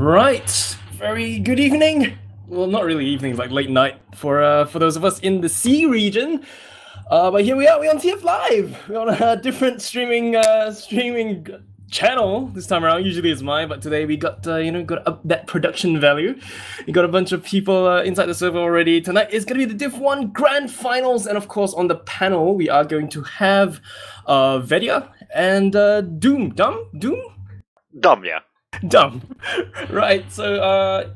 Right, very good evening. Well, not really evening, like late night for those of us in the C region. But here we are. We're on TF Live. We're on a different streaming channel this time around. Usually it's mine, but today we got got up that production value. We got a bunch of people inside the server already. Tonight is gonna be the Div 1 Grand Finals, and of course on the panel we are going to have Vetia and DuMmTm. Yeah. Dumb. Right, so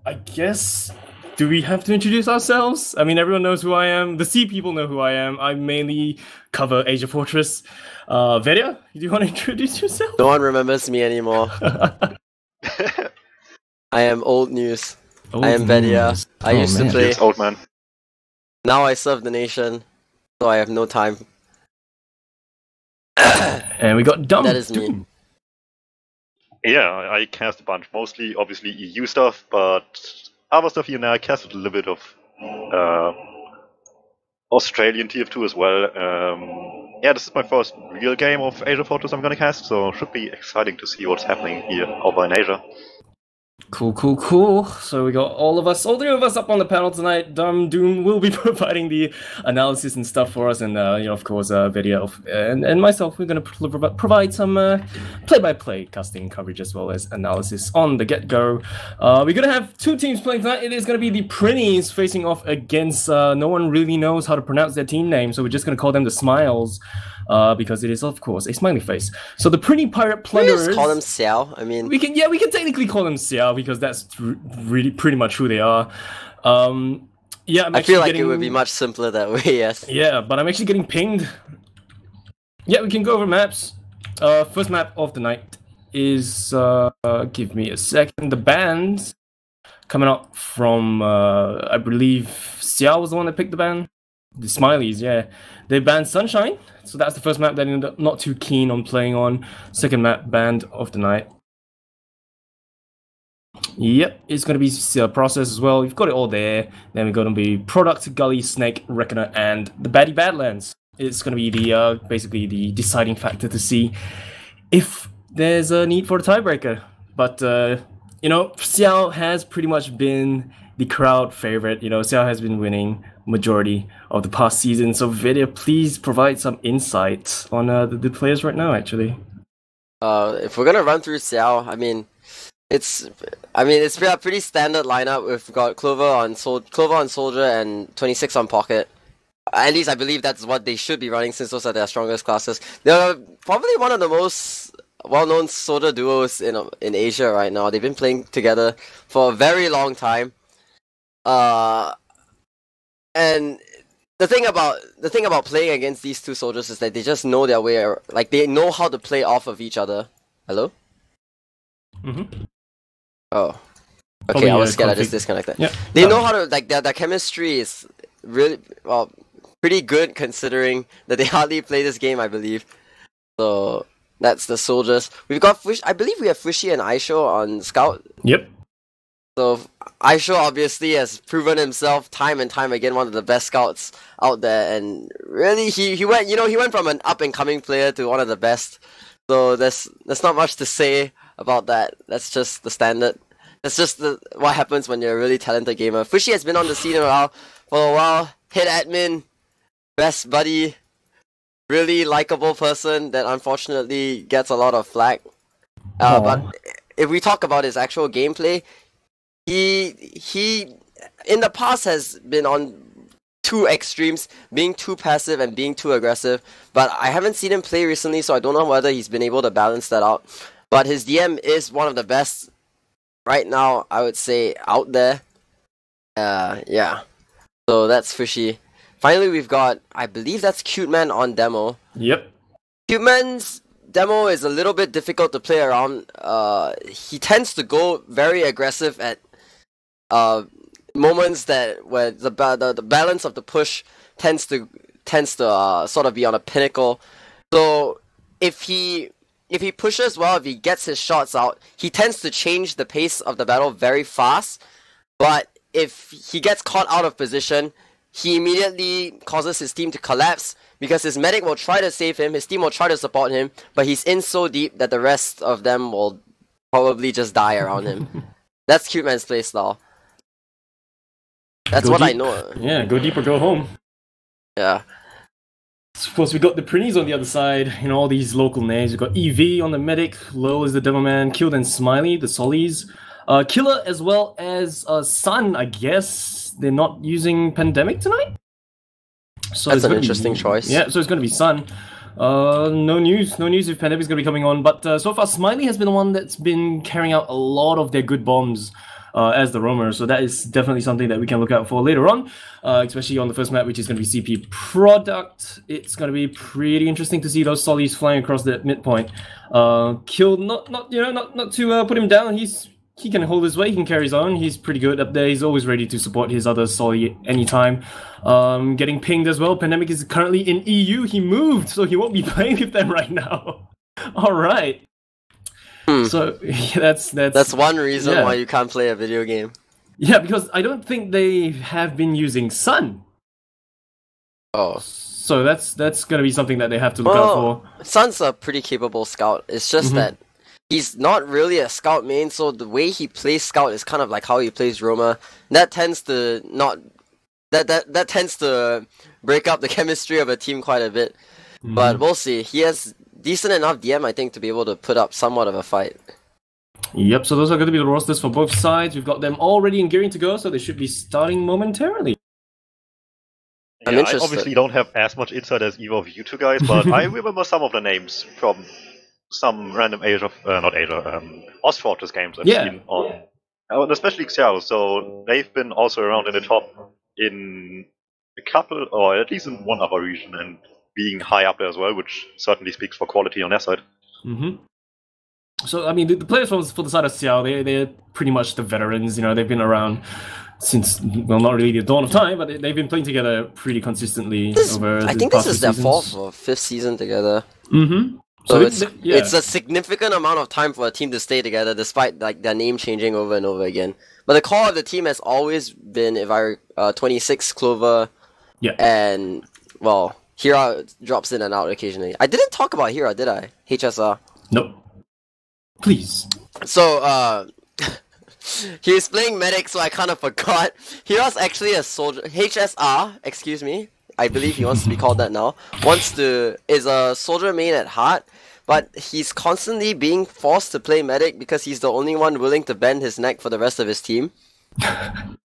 I guess, do we have to introduce ourselves? I mean, everyone knows who I am. The C people know who I am. I mainly cover AsiaFortress. Vetia, do you want to introduce yourself? No one remembers me anymore. I am old news. I am Vetia. I used to play. Old man. Now I serve the nation, so I have no time. And we got Dumb. That is me. Yeah, I cast a bunch, mostly obviously EU stuff, but other stuff here and there. I casted a little bit of Australian TF2 as well. Yeah, this is my first real game of AsiaFortress I'm gonna cast, so should be exciting to see what's happening here over in Asia. Cool. So we got all three of us up on the panel tonight. Doom will be providing the analysis and stuff for us, and of course, Vetia and myself, we're going to provide some play-by-play casting coverage as well as analysis on the get-go. We're going to have two teams playing tonight. It is going to be the Prinnies facing off against no one really knows how to pronounce their team name, so we're just going to call them the Smiles. Because it is, of course, a smiley face. So the Prinny Pirate Plunderers. Can we just call them Xiao? I mean, we can technically call them Xiao because that's really pretty much who they are. I feel like it would be much simpler that way. Yes. Yeah, but I'm actually getting pinged. Yeah, we can go over maps. First map of the night is give me a second. The band coming up from I believe Xiao was the one that picked the band. The Smileys, yeah. They banned Sunshine, so that's the first map that I ended up not too keen on playing on. Second map, Band of the Night. Yep, it's going to be Process as well. We've got it all there. Then we're going to be Product, Gully, Snake, Reckoner, and the Baddie Badlands. It's going to be the basically the deciding factor to see if there's a need for a tiebreaker. But, Xiao has pretty much been the crowd favorite. Xiao has been winning majority of the past season. So Vetia, please provide some insight on the players right now. Actually, if we're gonna run through Xiao, I mean, it's a pretty standard lineup. We've got Clover on Soldier and 26 on Pocket. At least I believe that's what they should be running since those are their strongest classes. They're probably one of the most well-known Soldier duos in Asia right now. They've been playing together for a very long time. And the thing about playing against these two soldiers is that they just know their way. Like, they know how to play off of each other. Hello? Mm-hmm. Oh. Okay, I was scared I just disconnected. Yeah. They know how to, like, their chemistry is really, pretty good considering that they hardly play this game, I believe. So, that's the soldiers. We've got I believe we have Fushi and Aisho on Scout. Yep. So Aisho obviously has proven himself time and time again one of the best scouts out there, and really he went from an up and coming player to one of the best. So there's not much to say about that. That's just the standard. That's just what happens when you're a really talented gamer. Fushi has been on the scene for a while. Head admin, best buddy, really likable person that unfortunately gets a lot of flack. But if we talk about his actual gameplay, he in the past has been on two extremes, being too passive and being too aggressive, but I haven't seen him play recently, so I don't know whether he's been able to balance that out. But his DM is one of the best right now, I would say, out there. Yeah. So that's Fushi. Finally, we've got, I believe that's Cute Man on demo. Yep. Cute Man's demo is a little bit difficult to play around. He tends to go very aggressive at moments where the balance of the push tends to sort of be on a pinnacle. So if he pushes well, if he gets his shots out, he tends to change the pace of the battle very fast. But if he gets caught out of position, he immediately causes his team to collapse because his medic will try to save him, his team will try to support him, but he's in so deep that the rest of them will probably just die around him. That's Cute Man's playstyle. That's Go what I deep. know. Yeah, go deep or go home. Yeah. Of course, we got the Prinnies on the other side. You know, all these local names. We've got EV on the medic, Low is the Devilman, Killed and Smiley, the Sollies. Killer as well as Sun, I guess. They're not using Pandemic tonight? So That's an interesting choice. Yeah, so it's going to be Sun. No news if Pandemic's going to be coming on. But so far, Smiley has been the one that's been carrying out a lot of their good bombs as the roamer. So that is definitely something that we can look out for later on, especially on the first map, which is going to be CP Product. It's going to be pretty interesting to see those Sollies flying across that midpoint. Killed, not to put him down. He can hold his weight, he can carry his own. He's pretty good up there. He's always ready to support his other Solly anytime. Getting pinged as well. Pandemic is currently in EU. He moved, so he won't be playing with them right now. All right. So yeah, that's one reason why you can't play a video game. Yeah, because I don't think they have been using Sun. Oh. So that's gonna be something that they have to look out for. Sun's a pretty capable scout. It's just that he's not really a scout main, so the way he plays scout is kind of like how he plays roamer. That tends to that tends to break up the chemistry of a team quite a bit. But we'll see. He has decent enough DM, I think, to be able to put up somewhat of a fight. Yep, so those are going to be the rosters for both sides. We've got them all ready and gearing to go, so they should be starting momentarily. Yeah, I obviously don't have as much insight as either of you two guys, but I remember some of the names from some random AsiaFortress games I've seen on, especially Xiao. So they've been also around in the top in a couple, or at least in one other region, and being high up there as well, which certainly speaks for quality on their side. So, I mean, the players for the side of Xiao, they're pretty much the veterans. You know, they've been around since, well, not really the dawn of time, but they've been playing together pretty consistently over I think this is their fourth or fifth season together. So it's a significant amount of time for a team to stay together, despite like their name changing over and over again. But the core of the team has always been, 26 Clover, and well, Hira drops in and out occasionally. I didn't talk about Hira, did I? HSR. Nope. Please. So he was playing medic, so I kind of forgot. Hira's actually a soldier. HSR, excuse me. I believe he wants to be called that now. Is a soldier main at heart, but he's constantly being forced to play medic because he's the only one willing to bend his neck for the rest of his team.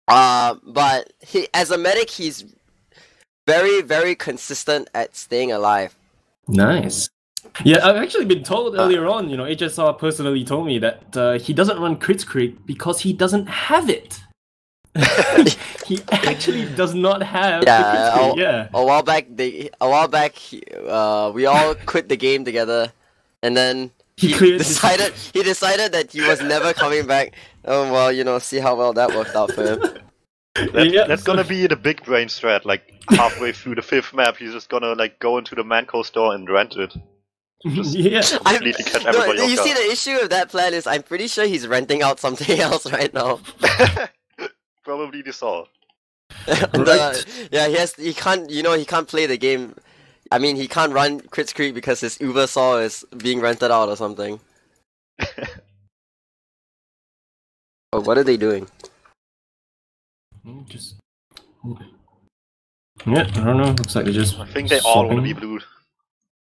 But as a medic, he's very, very consistent at staying alive. Nice. Yeah, I've actually been told earlier on, you know, HSR personally told me that he doesn't run Crits Creep because he doesn't have it. He actually does not have A while back, we all quit the game together, and then he decided that he was never coming back. Oh well, you know, see how well that worked out for him. That's gonna be the big brain strat. Like halfway through the 5th map, he's just gonna like go into the Manco store and rent it. Just completely catch everybody off you guard. see, the issue with that plan is I'm pretty sure he's renting out something else right now. Probably the saw. He can't play the game. I mean, he can't run Crits Creep because his Uber saw is being rented out or something. Oh, what are they doing? I don't know. Looks like they just. I think they all want to be blue.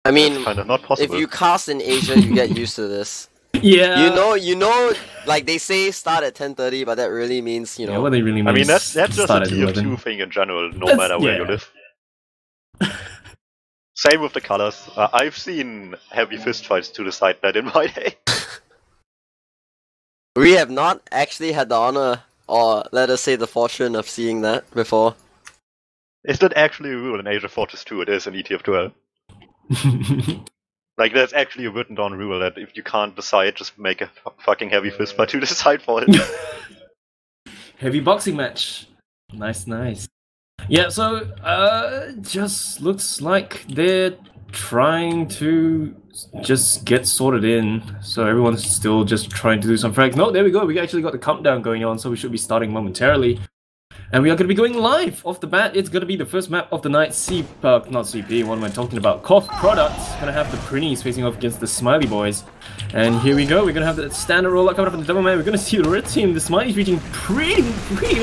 I mean, kind of not possible. If you cast in Asia, you get used to this. Yeah. You know, like they say start at 10:30, but that really means, you know. Yeah, what they really mean. I mean, that's just a tier 2 thing in general, no matter where you live. Same with the colors. I've seen heavy fist fights to the side that in my day. We have not actually had the honor, or let us say the fortune, of seeing that before. Is that actually a rule in AsiaFortress 2? It is in ETF12. Like, there's actually a written down rule that if you can't decide, just make a fucking heavy fist fight to decide for it. Heavy boxing match. Nice. Yeah, so, just looks like they're trying to just get sorted in. So everyone's still just trying to do some frags. No, there we go. We actually got the countdown going on, so we should be starting momentarily. And we are going to be going live off the bat. It's going to be the first map of the night. Not CP, what am I talking about? Cough Products. Going to have the Prinnies facing off against the Smiley Boys. And here we go. We're going to have the standard rollout coming up from the DuMmTm. We're going to see the red team. The Smileys reaching pretty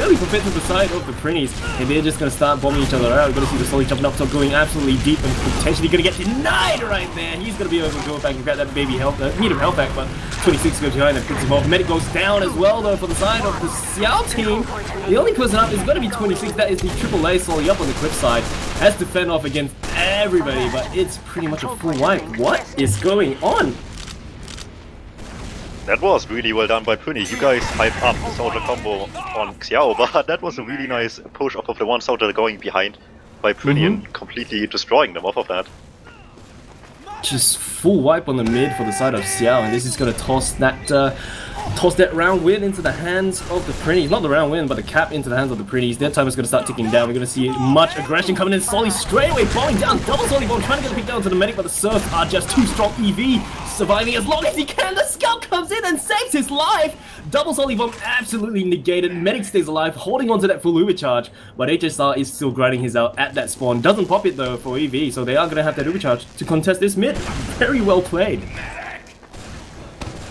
early compared to the side of the Prinnies. And they're just going to start bombing each other out. We're going to see the Sully jumping up top, going absolutely deep and potentially going to get denied right there. He's going to be able to go back and grab that baby health, medium health back, but 26 goes behind and picks him off. Medic goes down as well though for the side of the Xiao team. The only person up is going to be 26. That is the AAA Sully up on the cliff side. Has to fend off against everybody, but it's pretty much a full wipe. What is going on? That was really well done by Prinny. You guys hyped up the soldier combo on Xiao, but that was a really nice push off of the one soldier going behind by Prinny and completely destroying them off of that. Just full wipe on the mid for the side of Xiao, and this is going to toss that round win into the hands of the Prinnies. Not the round win, but the cap into the hands of the Prinnies. Their time is going to start ticking down. We're going to see much aggression coming in. Solly straight away falling down. Double Solly bomb trying to get a pick down to the medic, but the Surfs are just too strong. EV surviving as long as he can. The Scout comes in and saves his life. Double Solly bomb absolutely negated. Medic stays alive, holding on to that full Uber charge, but HSR is still grinding his out at that spawn. Doesn't pop it though for EV, so they are going to have that Uber charge to contest this mid. Very well played.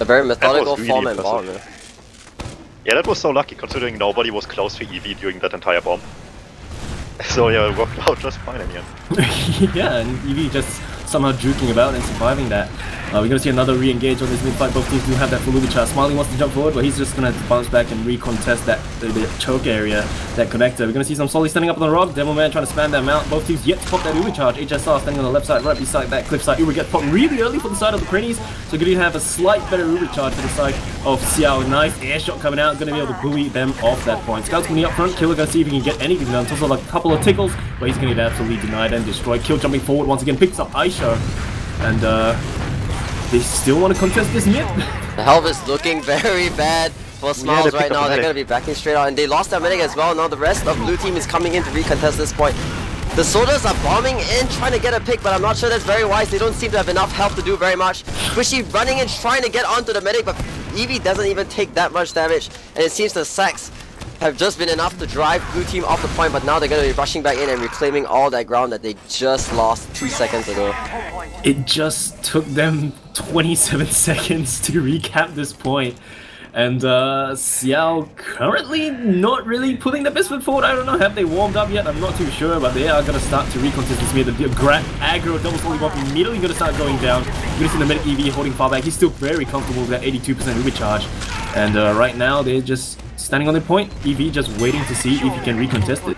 A very methodical form and bomb. Yeah, that was so lucky considering nobody was close to EV during that entire bomb. So yeah, it worked out just fine in the end. Yeah, and EV just somehow juking about and surviving that. We're going to see another re-engage on this mid-fight. Both teams do have that full Uber charge. Smiley wants to jump forward, but he's just going to bounce back and recontest that the choke area, that connector. We're going to see some Solly standing up on the rock. DuMmTm trying to spam them out. Both teams yet to pop that Uber charge. HSR standing on the left side, right beside that cliffside. Uber gets popped really early for the side of the Prinnies, so going to have a slight better Uber charge for the side of Xiao. Nice air shot coming out, going to be able to bully them off that point. Scout's going to be up front. Killer going to see if he can get anything done. Tosses like a couple of tickles, but he's going to get absolutely denied and destroyed. Kill jumping forward once again, picks up Aisha. And they still want to contest this mid. The health is looking very bad for Smiles right now. They're going to be backing straight out, and they lost their medic as well. Now the rest of blue team is coming in to recontest this point. The soldiers are bombing in, trying to get a pick, but I'm not sure that's very wise. They don't seem to have enough health to do very much. Squishy running in, trying to get onto the medic, but Eevee doesn't even take that much damage, and it seems the sacks have just been enough to drive blue team off the point, but now they're going to be rushing back in and reclaiming all that ground that they just lost 2 seconds ago. It just took them 27 seconds to recap this point. And Xiao currently not really putting their best foot forward. I don't know, have they warmed up yet? I'm not too sure, but they are going to start to recontest this mid. The aggro double Solly bomb immediately going to start going down. You're going to see the medic EV holding far back. He's still very comfortable with that 82% Uber charge. And right now they're just standing on their point. EV just waiting to see if he can recontest it.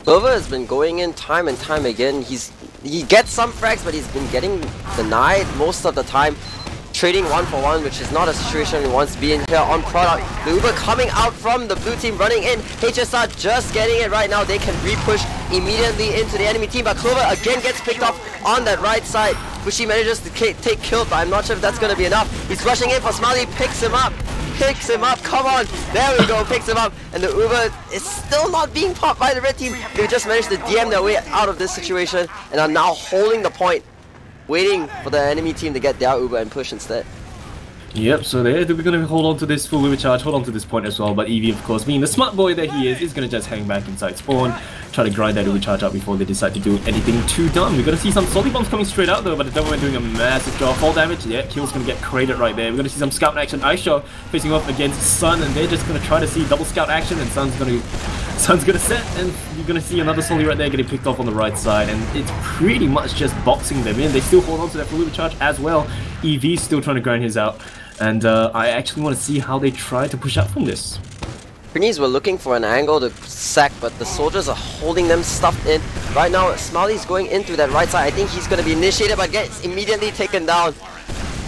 Clover has been going in time and time again. He gets some frags, but he's been getting denied most of the time. Trading 1-for-1, which is not a situation he wants to be in here on product. The Uber coming out from the blue team, running in. HSR just getting it right now. They can re-push immediately into the enemy team, but Clover again gets picked off on that right side. Fushi manages to take kill, but I'm not sure if that's going to be enough. He's rushing in for Smiley, picks him up, come on, there we go, picks him up, and the Uber is still not being popped by the red team. They just managed to DM their way out of this situation and are now holding the point, waiting for the enemy team to get their Uber and push instead. Yep, so they're going to hold on to this full Uber charge, hold on to this point as well, but Eevee, of course, being the smart boy that he is going to just hang back inside spawn, try to grind that Uber charge up before they decide to do anything too dumb. We're going to see some Solly bombs coming straight out though, but the DuMmTm doing a massive job. Fall damage, yeah, kill's going to get crated right there. We're going to see some scout action. Aisha facing off against Sun, and they're just going to try to see double scout action, and Sun's going to set, and you're going to see another Solly right there getting picked off on the right side, and it's pretty much just boxing them in. They still hold on to that full Uber charge as well. EV's still trying to grind his out. And I actually want to see how they try to push out from this. Prinnies were looking for an angle to sack, but the soldiers are holding them stuffed in. Right now, Smiley's going into that right side. I think he's going to be initiated, but gets immediately taken down.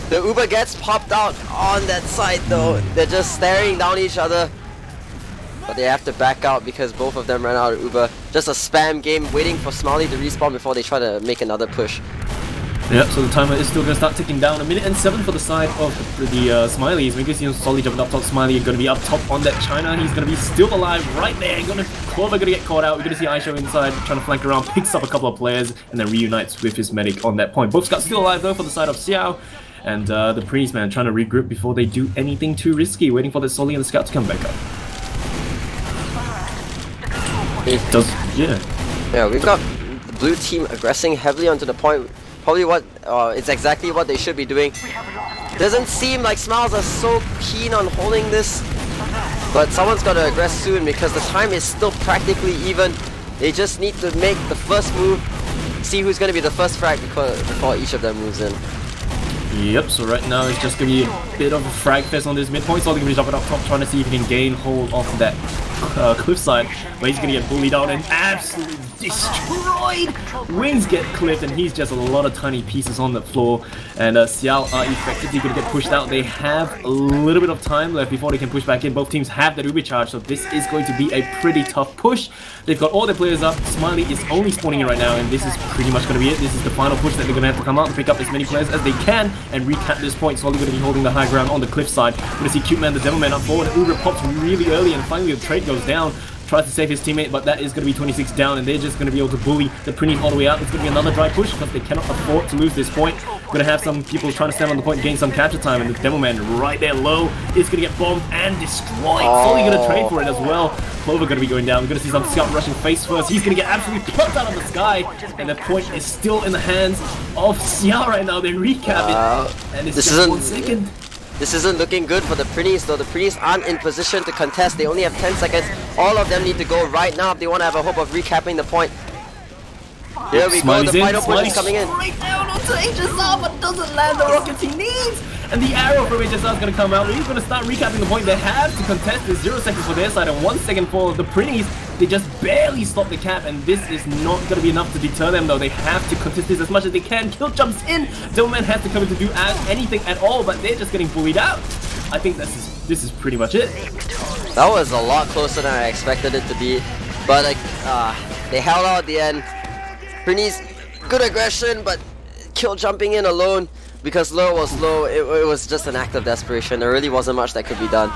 The Uber gets popped out on that side though. They're just staring down each other. But they have to back out because both of them ran out of Uber. Just a spam game, waiting for Smiley to respawn before they try to make another push. Yep, so the timer is still going to start ticking down. 1 minute and 7 for the side of the Smileys. We can see him slowly jumping up top. Smiley going to be up top on that China. He's going to be still alive right there. Clover going to get caught out. We're going to see Aisha inside, trying to flank around, picks up a couple of players, and then reunites with his medic on that point. Both Scouts still alive though for the side of Xiao. And the Prinnies, man, trying to regroup before they do anything too risky, waiting for the Solly and the Scout to come back up. Yeah, we've got the blue team aggressing heavily onto the point. Probably it's exactly what they should be doing. Doesn't seem like Smiles are so keen on holding this, but someone's got to aggress soon because the time is still practically even. They just need to make the first move, see who's going to be the first frag before each of them moves in. Yep, so right now it's just going to be a bit of a frag fest on this midpoint. So they're going to be jumping up top, trying to see if he can gain hold of that cliffside, where he's going to get bullied out and absolutely destroyed. Wings get clipped, and he's just a lot of tiny pieces on the floor. And Xiao are effectively going to get pushed out. They have a little bit of time left before they can push back in. Both teams have that Uber charge, so this is going to be a pretty tough push. They've got all their players up. Smiley is only spawning in right now, and this is pretty much going to be it. This is the final push that they're going to have to come out and pick up as many players as they can and recap this point. So they're going to be holding the high ground on the cliffside. We're going to see Cute Man, the Devil Man, up forward. Uber pops really early, and finally the trade goes down. Tries to save his teammate, but that is going to be 26 down, and they're just going to be able to bully the Prinny all the way out. It's going to be another dry push because they cannot afford to lose this point. We're going to have some people trying to stand on the point, gain some capture time, and the Devilman right there low is going to get bombed and destroyed. Solely going to trade for it as well. Clover going to be going down. We're going to see some Scout rushing face first. He's going to get absolutely plucked out of the sky, and the point is still in the hands of Xia right now. They recap it, and it's just 1 second. This isn't looking good for the Prinnies, though. The Prinnies aren't in position to contest. They only have 10 seconds. All of them need to go right now if they want to have a hope of recapping the point. Here we go, the final push is coming in. Right down onto HSR, but doesn't land the rockets he needs. And the arrow from HSR is going to come out. He's going to start recapping the point. They have to contest this. 0 seconds for their side and 1 second for the Prinnies. They just barely stop the cap, and this is not going to be enough to deter them, though. They have to contest this as much as they can. Kill jumps in. Devilman has to come in to do anything at all, but they're just getting bullied out. I think this is pretty much it. That was a lot closer than I expected it to be, but they held out at the end. Prinny's good aggression, but kill jumping in alone because low was low. It was just an act of desperation. There really wasn't much that could be done.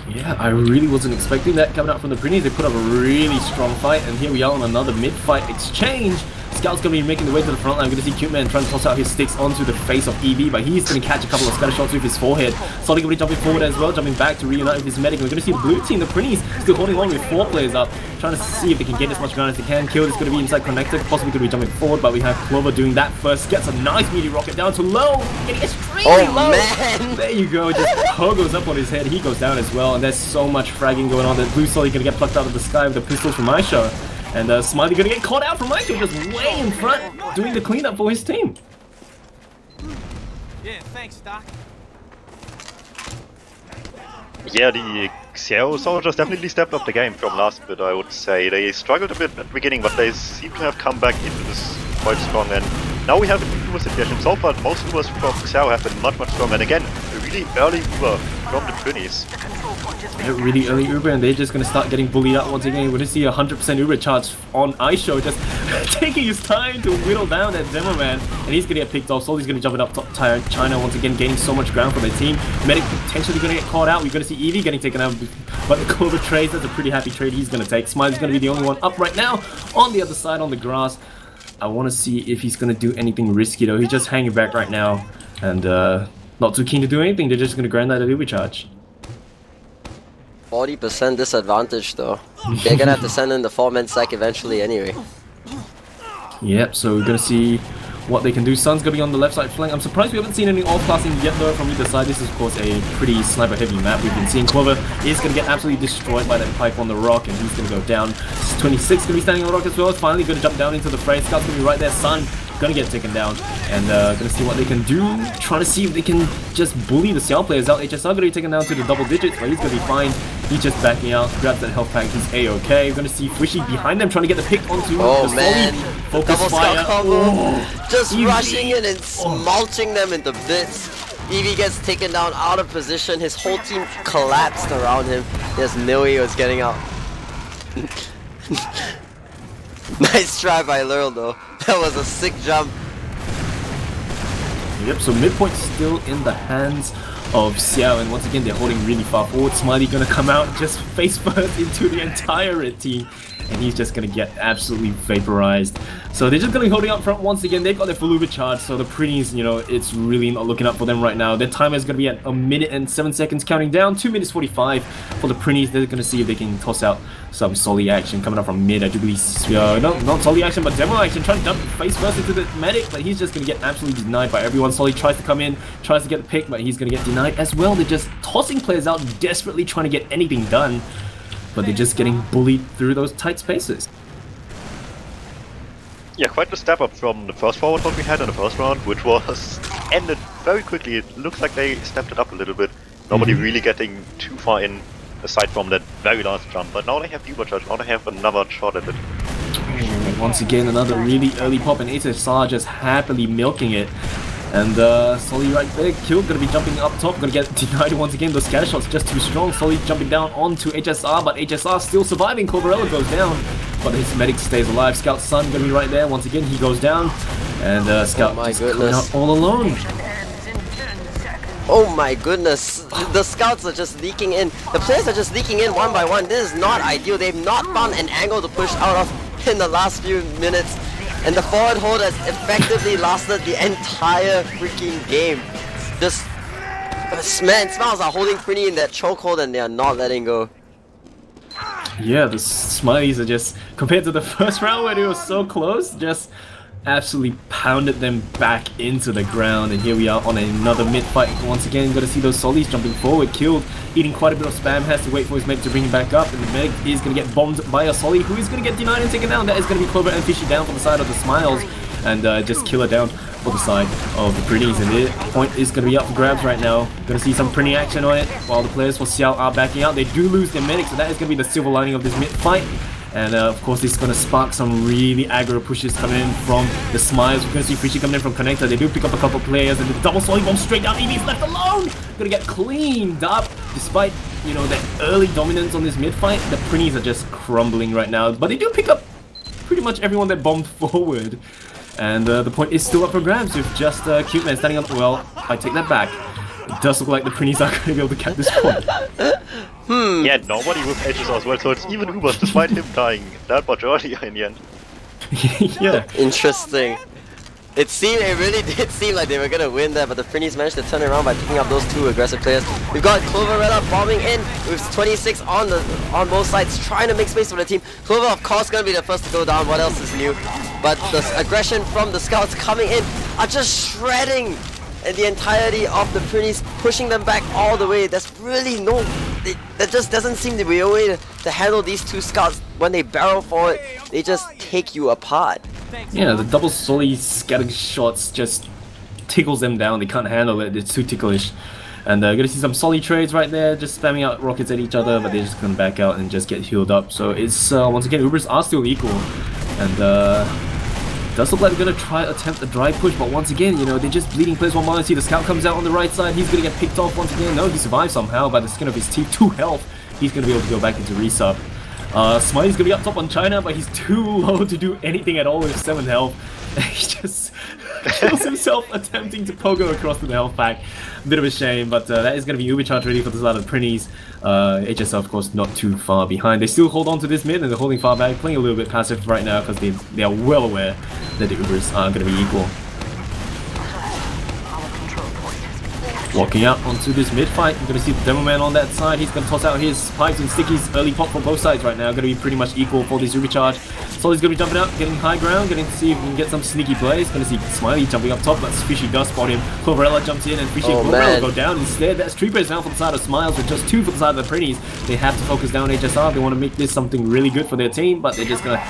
Yeah, I really wasn't expecting that coming out from the Prinny. They put up a really strong fight, and here we are on another mid-fight exchange. Scout's going to be making the way to the front line. We're going to see Cute Man trying to toss out his sticks onto the face of EV, but he's going to catch a couple of scatter shots with his forehead. Solly going to be jumping forward as well, jumping back to reunite with his medic. We're going to see the blue team, the Prinnies, still holding on with 4 players up, trying to see if they can get as much ground as they can. Kill is going to be inside connected, possibly going to be jumping forward, but we have Clover doing that first. Gets a nice meaty rocket down to low, getting extremely low. Man. There you go, just goes up on his head. He goes down as well, and there's so much fragging going on that Blue Solly going to get plucked out of the sky with the pistols from Aisha. And Smiley gonna get caught out from Michael, just way in front, doing the cleanup for his team. Yeah, thanks, Doc. Yeah, the Xiao soldiers definitely stepped up the game from last bit, I would say. They struggled a bit at the beginning, but they seem to have come back into this quite strong. And now we have an Uber situation. So far, most Ubers from Xiao have been much stronger. And again, a really early Uber from the Prinnies. Yeah, really early Uber, and they're just going to start getting bullied out once again. We're going to see a 100% Uber charge on Aisho, just taking his time to whittle down that Demoman, and he's going to get picked off. Solly's going to jump it up top tier. China once again gaining so much ground for their team. Medic potentially going to get caught out. We're going to see Eevee getting taken out, but the Clover trades, that's a pretty happy trade he's going to take. Smiley's going to be the only one up right now on the other side on the grass. I want to see if he's going to do anything risky though. He's just hanging back right now, and not too keen to do anything. They're just going to grind that Uber charge. 40% disadvantage though. They're gonna have to send in the 4-man sack eventually anyway. Yep, so we're gonna see what they can do. Sun's gonna be on the left side flank. I'm surprised we haven't seen any off-classing yet though from either side. This is of course a pretty sniper heavy map. We've been seeing Clover is gonna get absolutely destroyed by that pipe on the rock, and he's gonna go down. 26 gonna be standing on the rock as well. It's finally gonna jump down into the fray. Scout's gonna be right there. Sun gonna get taken down, and gonna see what they can do. Trying to see if they can just bully the Xiao players out. HSR gonna be taken down to the double digits, but he's gonna be fine. He's just backing out, grabs that health pack, he's a-okay. We're gonna see Fishy behind them trying to get the pick onto the man. Focus Double fire. Combo. Just Eevee. Rushing in and mulching them into bits. Eevee gets taken down out of position. His whole team collapsed around him. Yes, Millie was getting out. Nice try by Lurl though. That was a sick jump. Yep, so midpoint still in the hands of Xiao, and once again they're holding really far forward. Smiley gonna come out just face first into the entire red team, and he's just gonna get absolutely vaporized. So they're just gonna be holding up front once again. They've got their full Uber charge, so the Prinnies, you know, it's really not looking up for them right now. Their timer is gonna be at 1 minute and 7 seconds counting down, 2 minutes 45 for the Prinnies. They're gonna see if they can toss out some Solly action coming up from mid. I do believe, not Solly action, but demo action, trying to dump face first into the medic, but he's just gonna get absolutely denied by everyone. Solly tries to come in, tries to get the pick, but he's gonna get denied as well. They're just tossing players out, desperately trying to get anything done, but they're just getting bullied through those tight spaces. Yeah, quite the step up from the first forward hold we had in the first round, which was ended very quickly. It looks like they stepped it up a little bit. Nobody really getting too far in, aside from that very last jump. But now they have Uber charge, now they have another shot at it. Once again, another really early pop, and AsiaFortress just happily milking it. And Solly right there, killed, gonna be jumping up top, gonna get denied once again. Those scatter shots just too strong. Solly jumping down onto HSR, but HSR still surviving. Cloverella goes down, but his medic stays alive. Scout's son gonna be right there. Once again, he goes down, and Scout just coming out all alone. Oh my goodness, the scouts are just leaking in. The players are just leaking in one by one. This is not ideal. They've not found an angle to push out of in the last few minutes. And the forward hold has effectively lasted the entire freaking game. Just, man, Smiles are holding Prinny in that chokehold and they are not letting go. Yeah, the Smileys are just, compared to the first round where they were so close, just absolutely pounded them back into the ground. And here we are on another mid fight once again. Got to see those Solis jumping forward, killed, eating quite a bit of spam, has to wait for his medic to bring him back up, and the medic is going to get bombed by a Soli, who is going to get denied and taken down. That is going to be Clover and Fishy down from the side of the Smiles, and just Killer down for the side of the Prinnies. And the point is going to be up for grabs right now. Going to see some Prinny action on it, while the players for Xiao are backing out. They do lose their medic, so that is going to be the silver lining of this mid fight. And of course, this is going to spark some really aggro pushes coming in from the Smiles. We're going to see Fishy coming in from Connector. They do pick up a couple players, and the double Solly bomb straight down. EV's left alone. Going to get cleaned up, despite, you know, that early dominance on this mid fight. The Prinnies are just crumbling right now, but they do pick up pretty much everyone that bombed forward. And the point is still up for grabs with just Cute Man standing up. Well, I take that back. It does look like the Prinnies are going to be able to catch this point. Yeah, nobody with edges as well, so it's even Ubers despite him dying that much earlier in the end. Yeah. Interesting. It really did seem like they were gonna win there, but the Prinnies managed to turn around by picking up those two aggressive players. We've got Cloverella bombing in with 26 on both sides, trying to make space for the team. Clover, of course, gonna be the first to go down. What else is new? But the aggression from the scouts coming in are just shredding the entirety of the Prinnies, pushing them back all the way. There's really no... That just doesn't seem to be a way to handle these two scouts. When they barrel forward, they just take you apart. Yeah, the double Solly scatter shots just tickles them down. They can't handle it. It's too ticklish. And gonna see some Solly trades right there, just spamming out rockets at each other, but they're just gonna back out and just get healed up. So it's once again, Ubers are still equal, and does look like they're gonna attempt a dry push, but once again, you know, they're just bleeding players one by one. See the scout comes out on the right side. He's gonna get picked off once again. No, he survives somehow by the skin of his teeth. 2 health. He's gonna be able to go back into resub. Smiley's gonna be up top on China, but he's too low to do anything at all with 7 health. He just kills himself attempting to pogo across to the health pack. A bit of a shame, but that is going to be Uber charge ready for the side of the Prinnies. HSL, of course, not too far behind. They still hold on to this mid, and they're holding far back, playing a little bit passive right now because they are well aware that the Ubers are going to be equal. Walking out onto this mid fight, you're going to see the Demo Man on that side. He's going to toss out his pipes and stickies. Early pop from both sides right now. Going to be pretty much equal for this Uber charge. Solly's going to be jumping out, getting high ground, getting to see if we can get some sneaky plays. Going to see Smiley jumping up top, but Fishy does spot him. Cloverella jumps in, and Fishy and Cloverella go down instead. That's 3 players down for the side of Smiles, with just 2 for the side of the Prinnies. They have to focus down HSR. They want to make this something really good for their team, but they're just going to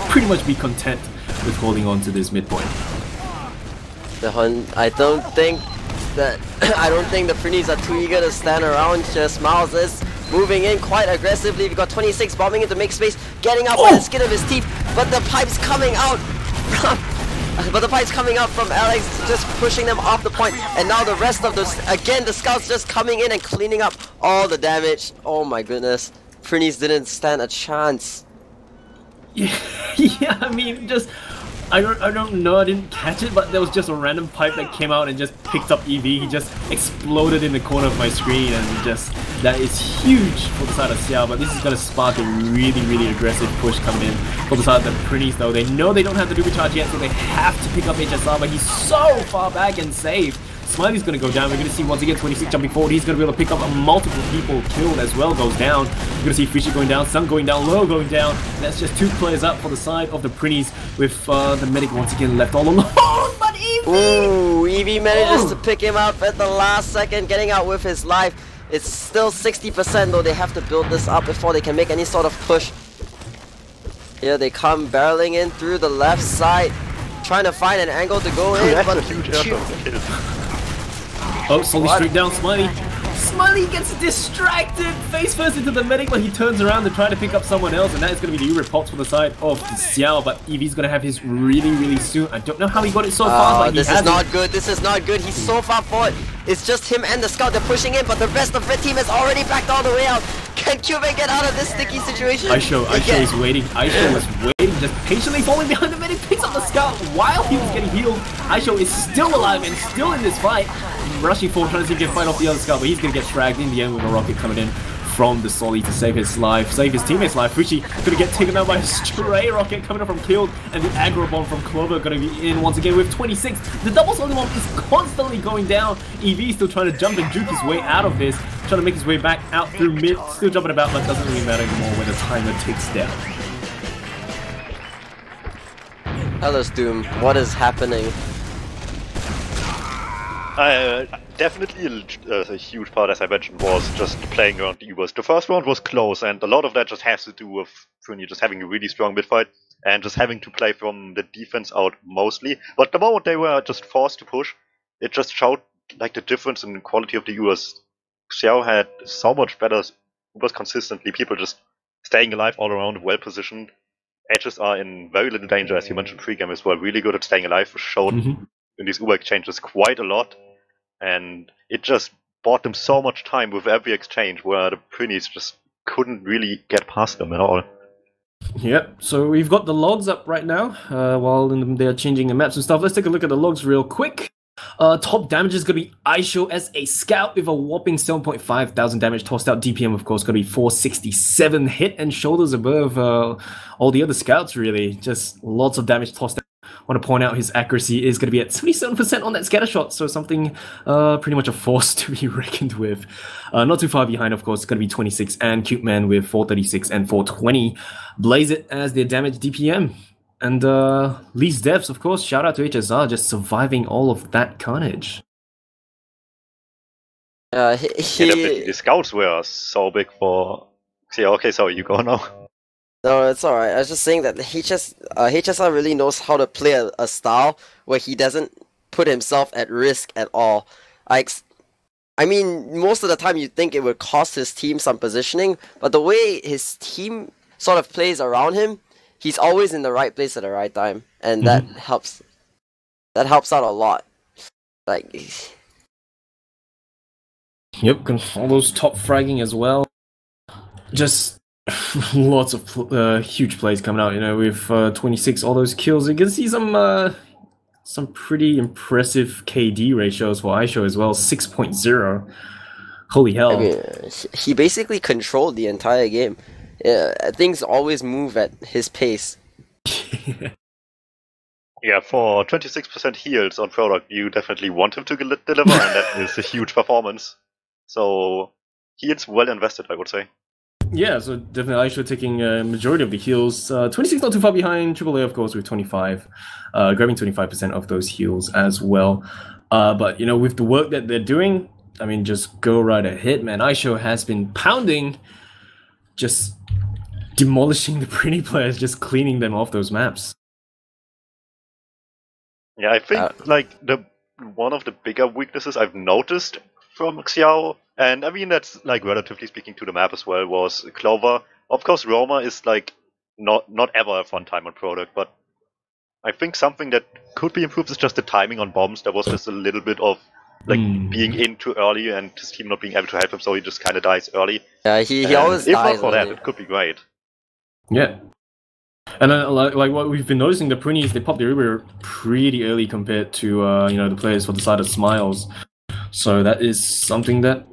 pretty much be content with holding on to this midpoint. I don't think the Prinnies are too eager to stand around. Just Smiles is moving in quite aggressively. We've got 26 bombing in to make space, getting up by the skin of his teeth, but the pipes coming out from Alex, just pushing them off the point. And now the rest of the scouts just coming in and cleaning up all the damage. Oh my goodness, Prinnies didn't stand a chance. Yeah, I mean, just I don't know, I didn't catch it, but there was just a random pipe that came out and just picked up EV. He just exploded in the corner of my screen, and just that is huge for the side of Xiao. But this is gonna spark a really aggressive push coming in for the side of the Prinnies. Though they know they don't have the Duper charge yet, so they have to pick up HSR. But he's so far back and safe. Smiley's gonna go down. We're gonna see once again 26 jumping forward. He's gonna be able to pick up multiple people killed as well. Goes down. We're gonna see Fishy going down, Sun going down, Low going down. That's just 2 players up for the side of the Prinnies, with the medic once again left all alone. But EV! Ooh, EV manages to pick him up at the last second, getting out with his life. It's still 60% though. They have to build this up before they can make any sort of push. Here they come barreling in through the left side, trying to find an angle to go in. That's but a huge effort. Oh, slowly straight down, Smiley. Smiley gets distracted, face first into the medic, but he turns around to try to pick up someone else, and that is going to be the reports for the side of Xiao. But EV's going to have his really soon. I don't know how he got it so far, but this is not good. This is not good. He's so far forward. It's just him and the scout. They're pushing in, but the rest of Red Team is already backed all the way out. Can Cuban get out of this sticky situation? Aisho is waiting. Aisho was waiting, just patiently falling behind the medic, picks up the scout while he was getting healed. Aisho is still alive and still in this fight. Rushing forward, trying to see if he can fight off the other scout, but he's going to get fragged in the end with a rocket coming in from the Solly to save his life, save his teammate's life. Fushi going to get taken out by a stray rocket coming up from Killed, and the aggro bomb from Clover going to be in once again with 26. The double Solly bomb is constantly going down. EV still trying to jump and juke his way out of this, trying to make his way back out through mid, still jumping about, but doesn't really matter anymore when the timer ticks down. Tell us, Doom, what is happening? Definitely a huge part, as I mentioned, was just playing around the Ubers. The first round was close, and a lot of that just has to do with Prinny just having a really strong mid-fight and just having to play from the defense out mostly. But the moment they were just forced to push, it just showed like the difference in the quality of the Ubers. Xiao had so much better Ubers consistently, people just staying alive all around, well positioned. Edges are in very little danger, as you mentioned pre-game as well. Really good at staying alive, showed in these Uber exchanges quite a lot. And it just bought them so much time with every exchange, where the Prinnies just couldn't really get past them at all. Yep, so we've got the logs up right now, while they're changing the maps and stuff. Let's take a look at the logs real quick. Top damage is going to be Aisho as a scout with a whopping 7.5 thousand damage tossed out. DPM, of course, going to be 467, hit and shoulders above all the other scouts, really. Just lots of damage tossed out. I want to point out his accuracy is going to be at 77% on that scatter shot, so something pretty much a force to be reckoned with. Not too far behind, of course, it's going to be 26 and Cute Man with 436 and 420. Blaze it as their damage DPM. And Lee's deaths, of course, shout out to HSR, just surviving all of that carnage. The scouts were so big for... See, okay, so you go now. No, it's alright. I was just saying that HSR really knows how to play a style where he doesn't put himself at risk at all. I mean, most of the time you'd think it would cost his team some positioning, but the way his team sort of plays around him, he's always in the right place at the right time, and that helps. That helps out a lot. Like, yep, all those top fragging as well. Just lots of huge plays coming out. You know, with 26, all those kills. You can see some pretty impressive KD ratios for Aisho as well. 6.0. Holy hell! I mean, he basically controlled the entire game. Things always move at his pace. Yeah, for 26% heals on product, you definitely want him to deliver, and that is a huge performance. So, heals well invested, I would say. Yeah, so definitely Aisho taking a majority of the heals. 26 not too far behind, AAA, of course, with 25. Grabbing 25% of those heals as well. But, you know, with the work that they're doing, I mean, just go right ahead, man. Aisho has been pounding, just demolishing the Prinny players, just cleaning them off those maps. Yeah, I think like one of the bigger weaknesses I've noticed from Xiao, and I mean that's like relatively speaking to the map as well, was Clover. Of course, Roma is like not ever a fun time on product, but I think something that could be improved is just the timing on bombs. There was just a little bit of like being in too early and his team not being able to help him, so he just kind of dies early. Yeah, he always if dies not for early. that, it could be great. Yeah. And like what we've been noticing, the Prinnies, they pop their Uber pretty early compared to you know, the players for the side of Smiles. So that is something that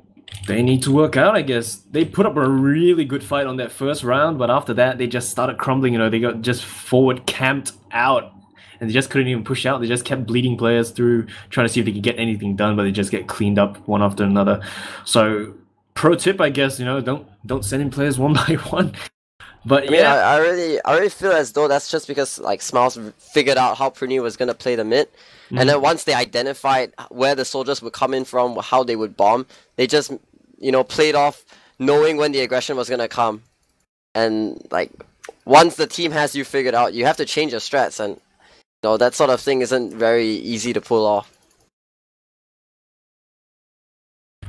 they need to work out, I guess. They put up a really good fight on that first round, but after that they just started crumbling. You know, they got just forward camped out, and they just couldn't even push out. They just kept bleeding players through, trying to see if they could get anything done, but they just get cleaned up one after another. So pro tip, I guess, you know, don't send in players one by one. But I mean, I really feel as though that's just because like Smiles figured out how Prinny was gonna play the mid, and then once they identified where the soldiers would come in from, how they would bomb, they just, you know, played off knowing when the aggression was gonna come. And like once the team has you figured out, you have to change your strats, and you know, that sort of thing isn't very easy to pull off.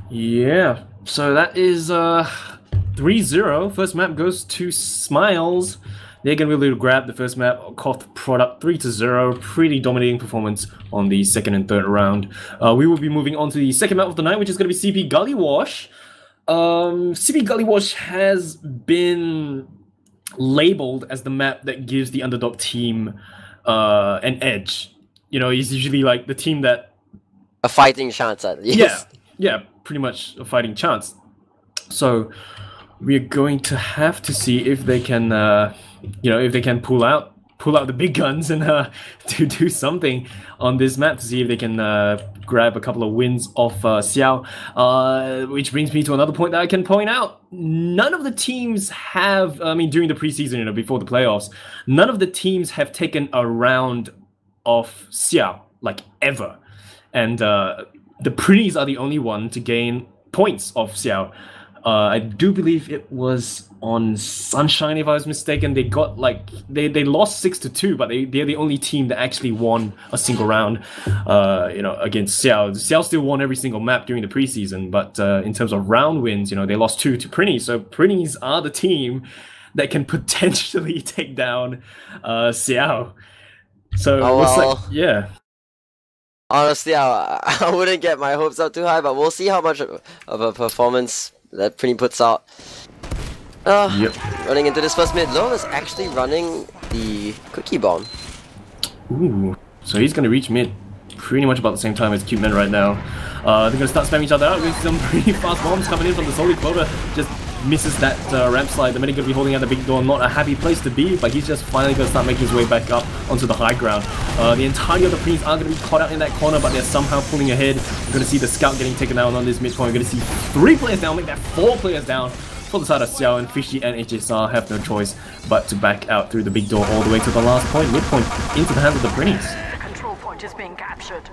Yeah, so that is 3-0. First map goes to Smiles. They're going to be able to grab the first map, Koth product 3-0. Pretty dominating performance on the second and third round. We will be moving on to the second map of the night, which is going to be CP Gullywash. CP Gullywash has been labeled as the map that gives the underdog team an edge. You know, he's usually like the team that... A fighting chance at least. Yeah, pretty much a fighting chance. So we're going to have to see if they can, you know, if they can pull out the big guns and to do something on this map to see if they can grab a couple of wins off Xiao. Which brings me to another point that I can point out. None of the teams have, I mean, during the preseason, you know, before the playoffs, none of the teams have taken a round of Xiao, like ever. And the Prinnies are the only one to gain points off Xiao. I do believe it was on Sunshine, if I was mistaken. They got like they lost 6-2, but they're the only team that actually won a single round. You know, against Xiao. Xiao still won every single map during the preseason, but in terms of round wins, you know, they lost 2 to Prinny. So Prinnies are the team that can potentially take down Xiao. So it looks like, yeah. Honestly, I wouldn't get my hopes up too high, but we'll see how much of a performance that Prinny puts out. Running into this first mid, Lo is actually running the cookie bomb. Ooh, so he's going to reach mid pretty much about the same time as Cute Men right now. They're going to start spamming each other out with some pretty fast bombs coming in from the Solid Clover. Just misses that ramp slide. The medic going to be holding out the big door. Not a happy place to be, but he's just finally going to start making his way back up onto the high ground. The entirety of the Prinnies are going to be caught out in that corner, but they're somehow pulling ahead. We're going to see the scout getting taken down on this midpoint. We're going to see 3 players down, make that 4 players down for the side of Xiao, and Fishy and HSR have no choice but to back out through the big door all the way to the last point, midpoint, into the hands of the Prinnies. The control point is being captured.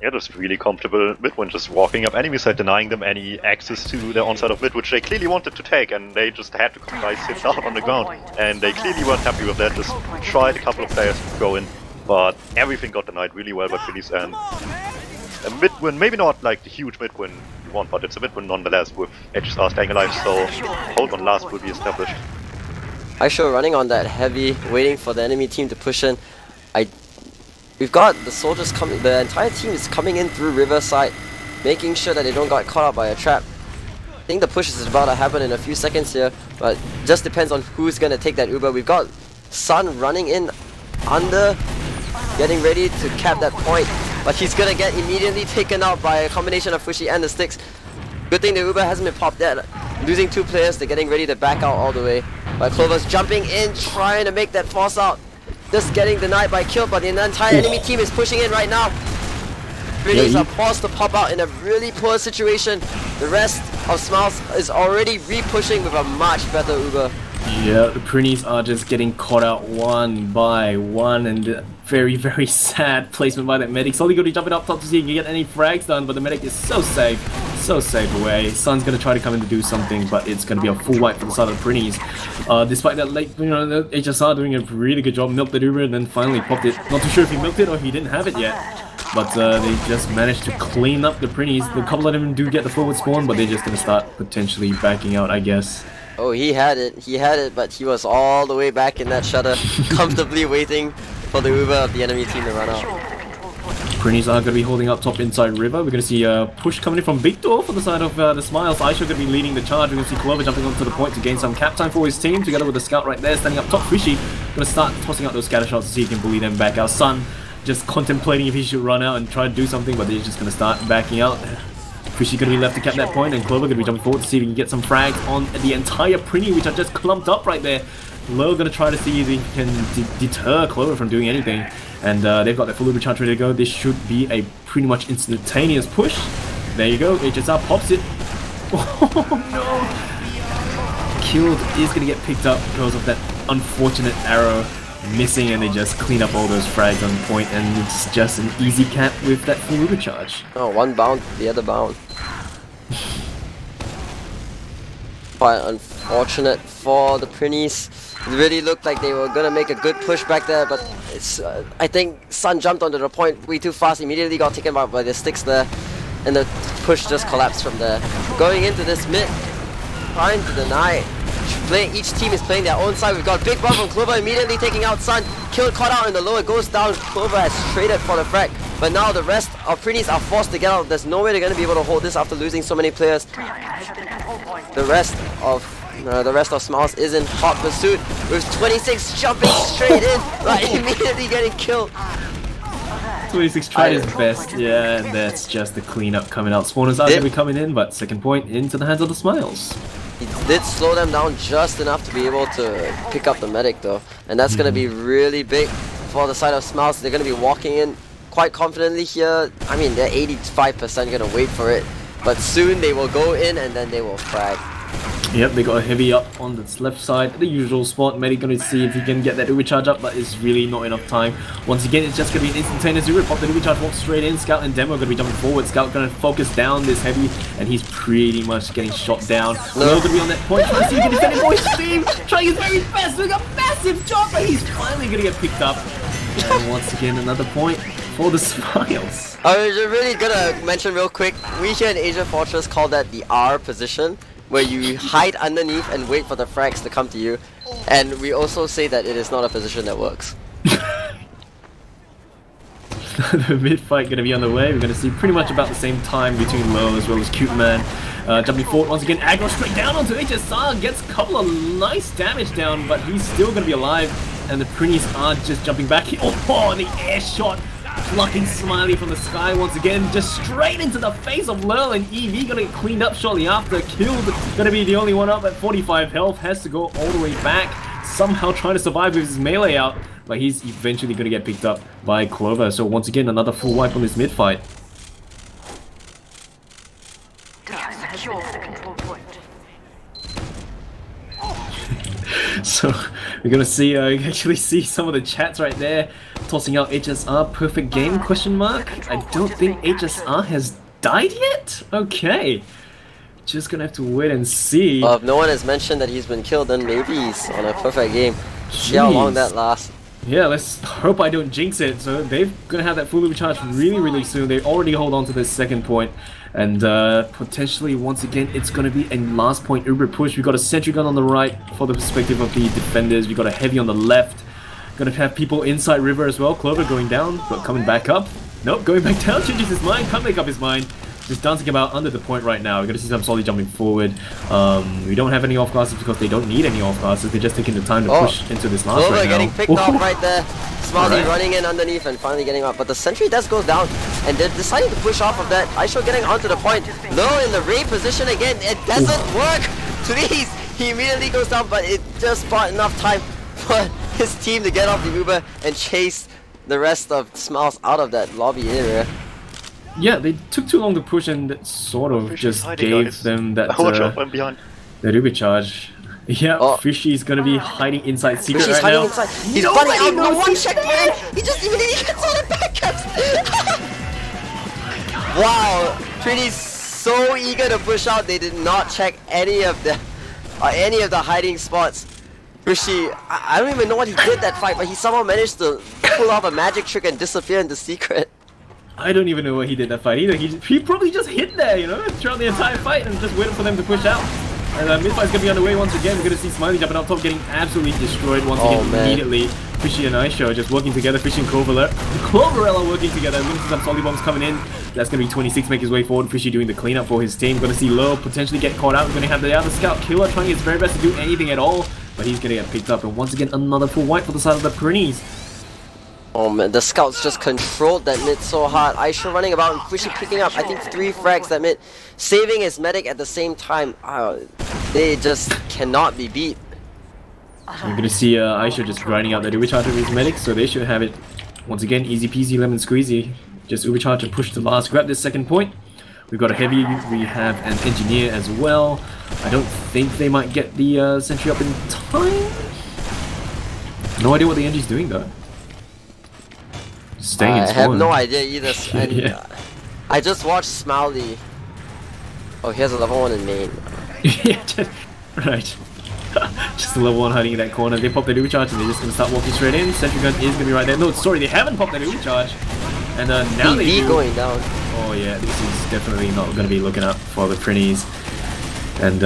Yeah, just really comfortable mid when just walking up enemy side, denying them any access to the onside of mid, which they clearly wanted to take, and they just had to comply, sit down on the ground, and they clearly weren't happy with that. Just tried a couple of players to go in, but everything got denied really well by Prinnies, and a mid win, maybe not like the huge mid win you want, but it's a mid win nonetheless with HSR staying alive, so hold on last will be established. Aisho running on that heavy, waiting for the enemy team to push in. We've got the soldiers coming, the entire team is coming in through Riverside, making sure that they don't get caught up by a trap. I think the push is about to happen in a few seconds here, but just depends on who's going to take that Uber. We've got Sun running in under, getting ready to cap that point, but he's going to get immediately taken out by a combination of Fushi and the sticks. Good thing the Uber hasn't been popped yet. Losing 2 players, they're getting ready to back out all the way. But Clover's jumping in, trying to make that force out. Just getting denied by kill, but the entire enemy team is pushing in right now. Prinnies are forced to pop out in a really poor situation. The rest of Smiles is already re-pushing with a much better Uber. Yeah, the Prinnies are just getting caught out one by one, and very, very sad placement by that medic. Solly going to be jumping up top to see if he can get any frags done, but the medic is so safe away. Sun's going to try to come in to do something, but it's going to be a full wipe for the side of the Prinnies. Despite that late, you know, the HSR doing a really good job, milked the Uber and then finally popped it. Not too sure if he milked it or he didn't have it yet, but they just managed to clean up the Prinnies. A couple of them do get the forward spawn, but they're just going to start potentially backing out, I guess. Oh, he had it, but he was all the way back in that shutter, comfortably waiting for the Uber of the enemy team to run out. Prinnies are going to be holding up top inside River. We're going to see a push coming in from Big Door for the side of the Smiles. Aisha going to be leading the charge. We're going to see Clover jumping onto the point to gain some cap time for his team, together with the scout right there, standing up top. Fishy Gonna start tossing out those scatter shots to see if he can bully them back out. Sun just contemplating if he should run out and try to do something, but they're just gonna start backing out. Fishy gonna be left to cap that point, and Clover gonna be jumping forward to see if he can get some frags on the entire Prinny, which are just clumped up right there. Low gonna try to see if he can deter Clover from doing anything, and they've got their full recharge ready to go. This should be a pretty much instantaneous push. There you go, HSR pops it. Oh no! Killed is gonna get picked up because of that unfortunate arrow missing, and they just clean up all those frags on point, and it's just an easy cap with that full recharge. Oh, one bound, the other bound. Quite unfortunate for the Prinnies. It really looked like they were gonna make a good push back there, but it's I think Sun jumped onto the point way too fast, immediately got taken out by the sticks there, and the push just collapsed from there. Going into this mid, trying to deny. Each team is playing their own side. We've got big buff on Clover immediately taking out Sun. Kill caught out in the low, it goes down. Clover has traded for the frag, but now the rest of Prinnies are forced to get out. There's no way they're going to be able to hold this after losing so many players. The rest of Smiles is in hot pursuit with 26 jumping straight in, like immediately getting killed. 26 tried his best, yeah, and that's just the cleanup coming out. Spawners are going to be coming in, but second point into the hands of the Smiles. He did slow them down just enough to be able to pick up the medic though, and that's going to be really big for the side of Smiles. They're going to be walking in quite confidently here. I mean, they're 85% going to wait for it, but soon they will go in and then they will frag. Yep, they got a heavy up on the left side, the usual spot. Medic gonna see if he can get that Uber charge up, but it's really not enough time. Once again, it's just gonna be an instantaneous Uber pop. The Uber charge walks straight in. Scout and Demo gonna be jumping forward. Scout gonna focus down this heavy, and he's pretty much getting shot down. Low gonna be on that point. Trying to see if he can defend it for his team. Trying his very best, doing a massive job, but he's finally gonna get picked up. And once again, another point for the Smiles. I was really gonna mention real quick, we here in AsiaFortress call that the R position, where you hide underneath and wait for the frags to come to you, and we also say that it is not a position that works. The mid fight gonna be on the way. We're gonna see pretty much about the same time between Low as well as Cute Man. Jumping forward once again, aggro straight down onto HSR, gets a couple of nice damage down, but he's still gonna be alive, and the Prinnies are just jumping back. Oh, the air shot! Plucking Smiley from the sky once again, just straight into the face of Lurl, and EV gonna get cleaned up shortly after. Killed, gonna be the only one up at 45 health, has to go all the way back, somehow trying to survive with his melee out, but he's eventually gonna get picked up by Clover. So once again, another full wipe on this mid fight. So we're gonna see, actually see some of the chats right there, tossing out HSR perfect game question mark. I don't think HSR has died yet. Okay, just gonna have to wait and see. If no one has mentioned that he's been killed, then maybe he's on a perfect game. See how long that lasts. Yeah, let's hope I don't jinx it. So they're gonna have that full recharge really soon. They already hold on to this second point, and potentially once again it's gonna be a last point Uber push. We got a sentry gun on the right for the perspective of the defenders. We got a heavy on the left. Gonna have people inside river as well. Clover going down, but coming back up. Nope, going back down. Changes his mind. Can't make up his mind. Just dancing about under the point right now. We're gonna see some solid jumping forward. We don't have any off classes because they don't need any off classes. They're just taking the time to push into this last Clover right now. getting picked off right there. Smiley running in underneath and finally getting up, but the sentry does go down, and they're deciding to push off of that. Aisho getting onto the point. Low in the Ray position again. It doesn't work. Please, he immediately goes down, but it just bought enough time for his team to get off the Uber and chase the rest of Smiles out of that lobby area. Yeah, they took too long to push, and that sort of just gave them that that Uber charge. Yeah, Fishy's gonna be hiding inside secret right now. Inside. He's running out, no one checkpoint! He just immediately gets all the backups! Wow, Prinny's so eager to push out, they did not check any of the hiding spots. Fishy, I don't even know what he did that fight, but he somehow managed to pull off a magic trick and disappear into secret. I don't even know what he did that fight either. He probably just hid there, you know, throughout the entire fight and just waited for them to push out. And mid-fight's gonna be underway once again. We're gonna see Smiley jumping up top, getting absolutely destroyed once again immediately. Fishy and Aisho just working together. Fishy and Cloverella working together. We're gonna see some solid bombs coming in. That's gonna be 26, make his way forward. Fishy doing the cleanup for his team. Gonna see Low potentially get caught out. We're gonna have the other scout killer trying his very best to do anything at all. but he's gonna get picked up. And once again, another full wipe for the side of the Prinnies. Oh man, the scouts just controlled that mid so hard. Aisha running about and Fishy picking up, I think, 3 frags that mid, saving his medic at the same time. They just cannot be beat. You're gonna see Aisha just grinding out the overcharge of his medic, so they should have it. Once again, easy peasy lemon squeezy. Just overcharge and push to last. Grab this second point. We've got a heavy, we have an engineer as well. I don't think they might get the sentry up in time. No idea what the engine's doing though. Staying in I have no idea either. And, yeah. I just watched Smiley. Oh, he has a level 1 in main. Yeah, right. Just a level 1 hiding in that corner. They pop their overcharge and they're just gonna start walking straight in. Sentry gun is gonna be right there. No, sorry, they haven't popped their overcharge. And now they do. Going down. Oh yeah, this is definitely not gonna be looking up for the Prinnies. And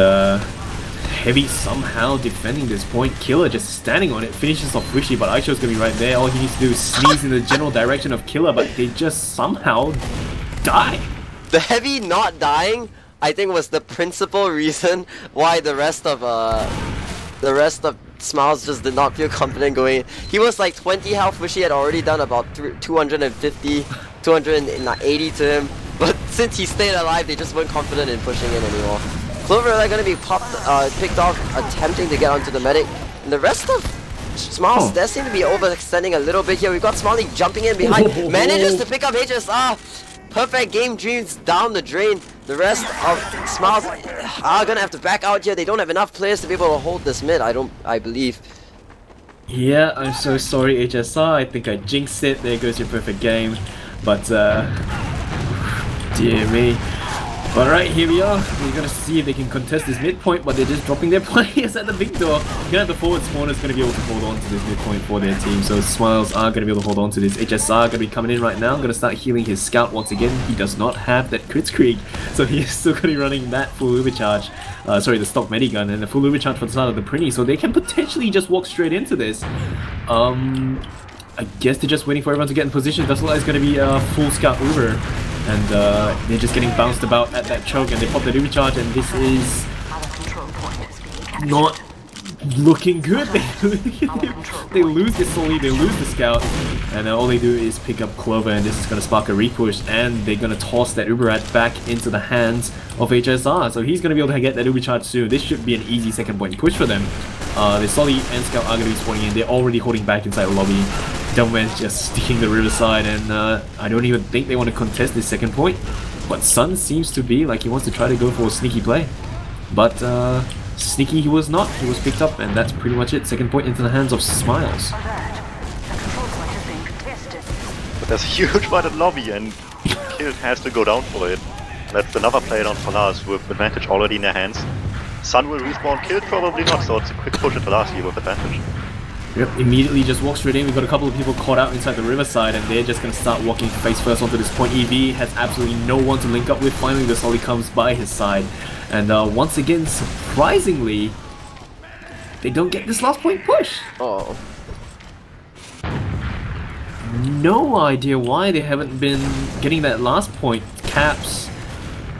Heavy somehow defending this point. Killer just standing on it, finishes off Wishy, but Aisho's gonna be right there. All he needs to do is sneeze in the general direction of Killer, but they just somehow die. The Heavy not dying, I think, was the principal reason why the rest of Smiles just did not feel confident going in. He was like 20 health, Wishy had already done about 250, 280 to him, but since he stayed alive, they just weren't confident in pushing in anymore. Clover are going to be picked off, attempting to get onto the medic. And the rest of Smiles, they seem to be overextending a little bit here. We've got Smiley jumping in behind, manages to pick up HSR. Perfect game dreams down the drain. The rest of Smiles are going to have to back out here. They don't have enough players to be able to hold this mid, I believe. Yeah, I'm so sorry HSR. I think I jinxed it. There goes your perfect game. But, dear me. Alright, here we are. We're gonna see if they can contest this midpoint, but they're just dropping their players at the big door. Again, the forward spawners gonna be able to hold on to this midpoint for their team, so Smiles are gonna be able to hold on to this. HSR gonna be coming in right now, gonna start healing his scout once again. He does not have that crit streak, so he is still gonna be running that full overcharge. Sorry, the stock medigun and the full overcharge for the side of the Prinny, so they can potentially just walk straight into this. I guess they're just waiting for everyone to get in position. Vesela is going to be a full scout Uber, and they're just getting bounced about at that choke, and they pop that overcharge, and this is not looking good. They lose the Soli, they lose the scout, and all they do is pick up Clover, and this is going to spark a repush, and they're going to toss that Uberat back into the hands of HSR, so he's going to be able to get that overcharge soon. This should be an easy second point push for them. The Soli and Scout are going to be spawning in. They're already holding back inside the lobby. DuMmTm just sticking the riverside, and I don't even think they want to contest this second point. But Sun seems to be like he wants to try to go for a sneaky play. But sneaky he was not. He was picked up, and that's pretty much it. Second point into the hands of Smiles. But there's a huge fight in lobby, and Kill has to go down for it. That's another play down for Lars with advantage already in their hands. Sun will respawn, Kill probably not, so it's a quick push into Lars here with advantage. Yep, immediately just walk straight in. We've got a couple of people caught out inside the riverside, and they're just going to start walking face first onto this point. EV has absolutely no one to link up with. Finally, the Soli comes by his side. And once again, surprisingly, they don't get this last point push. Oh. No idea why they haven't been getting that last point. Caps,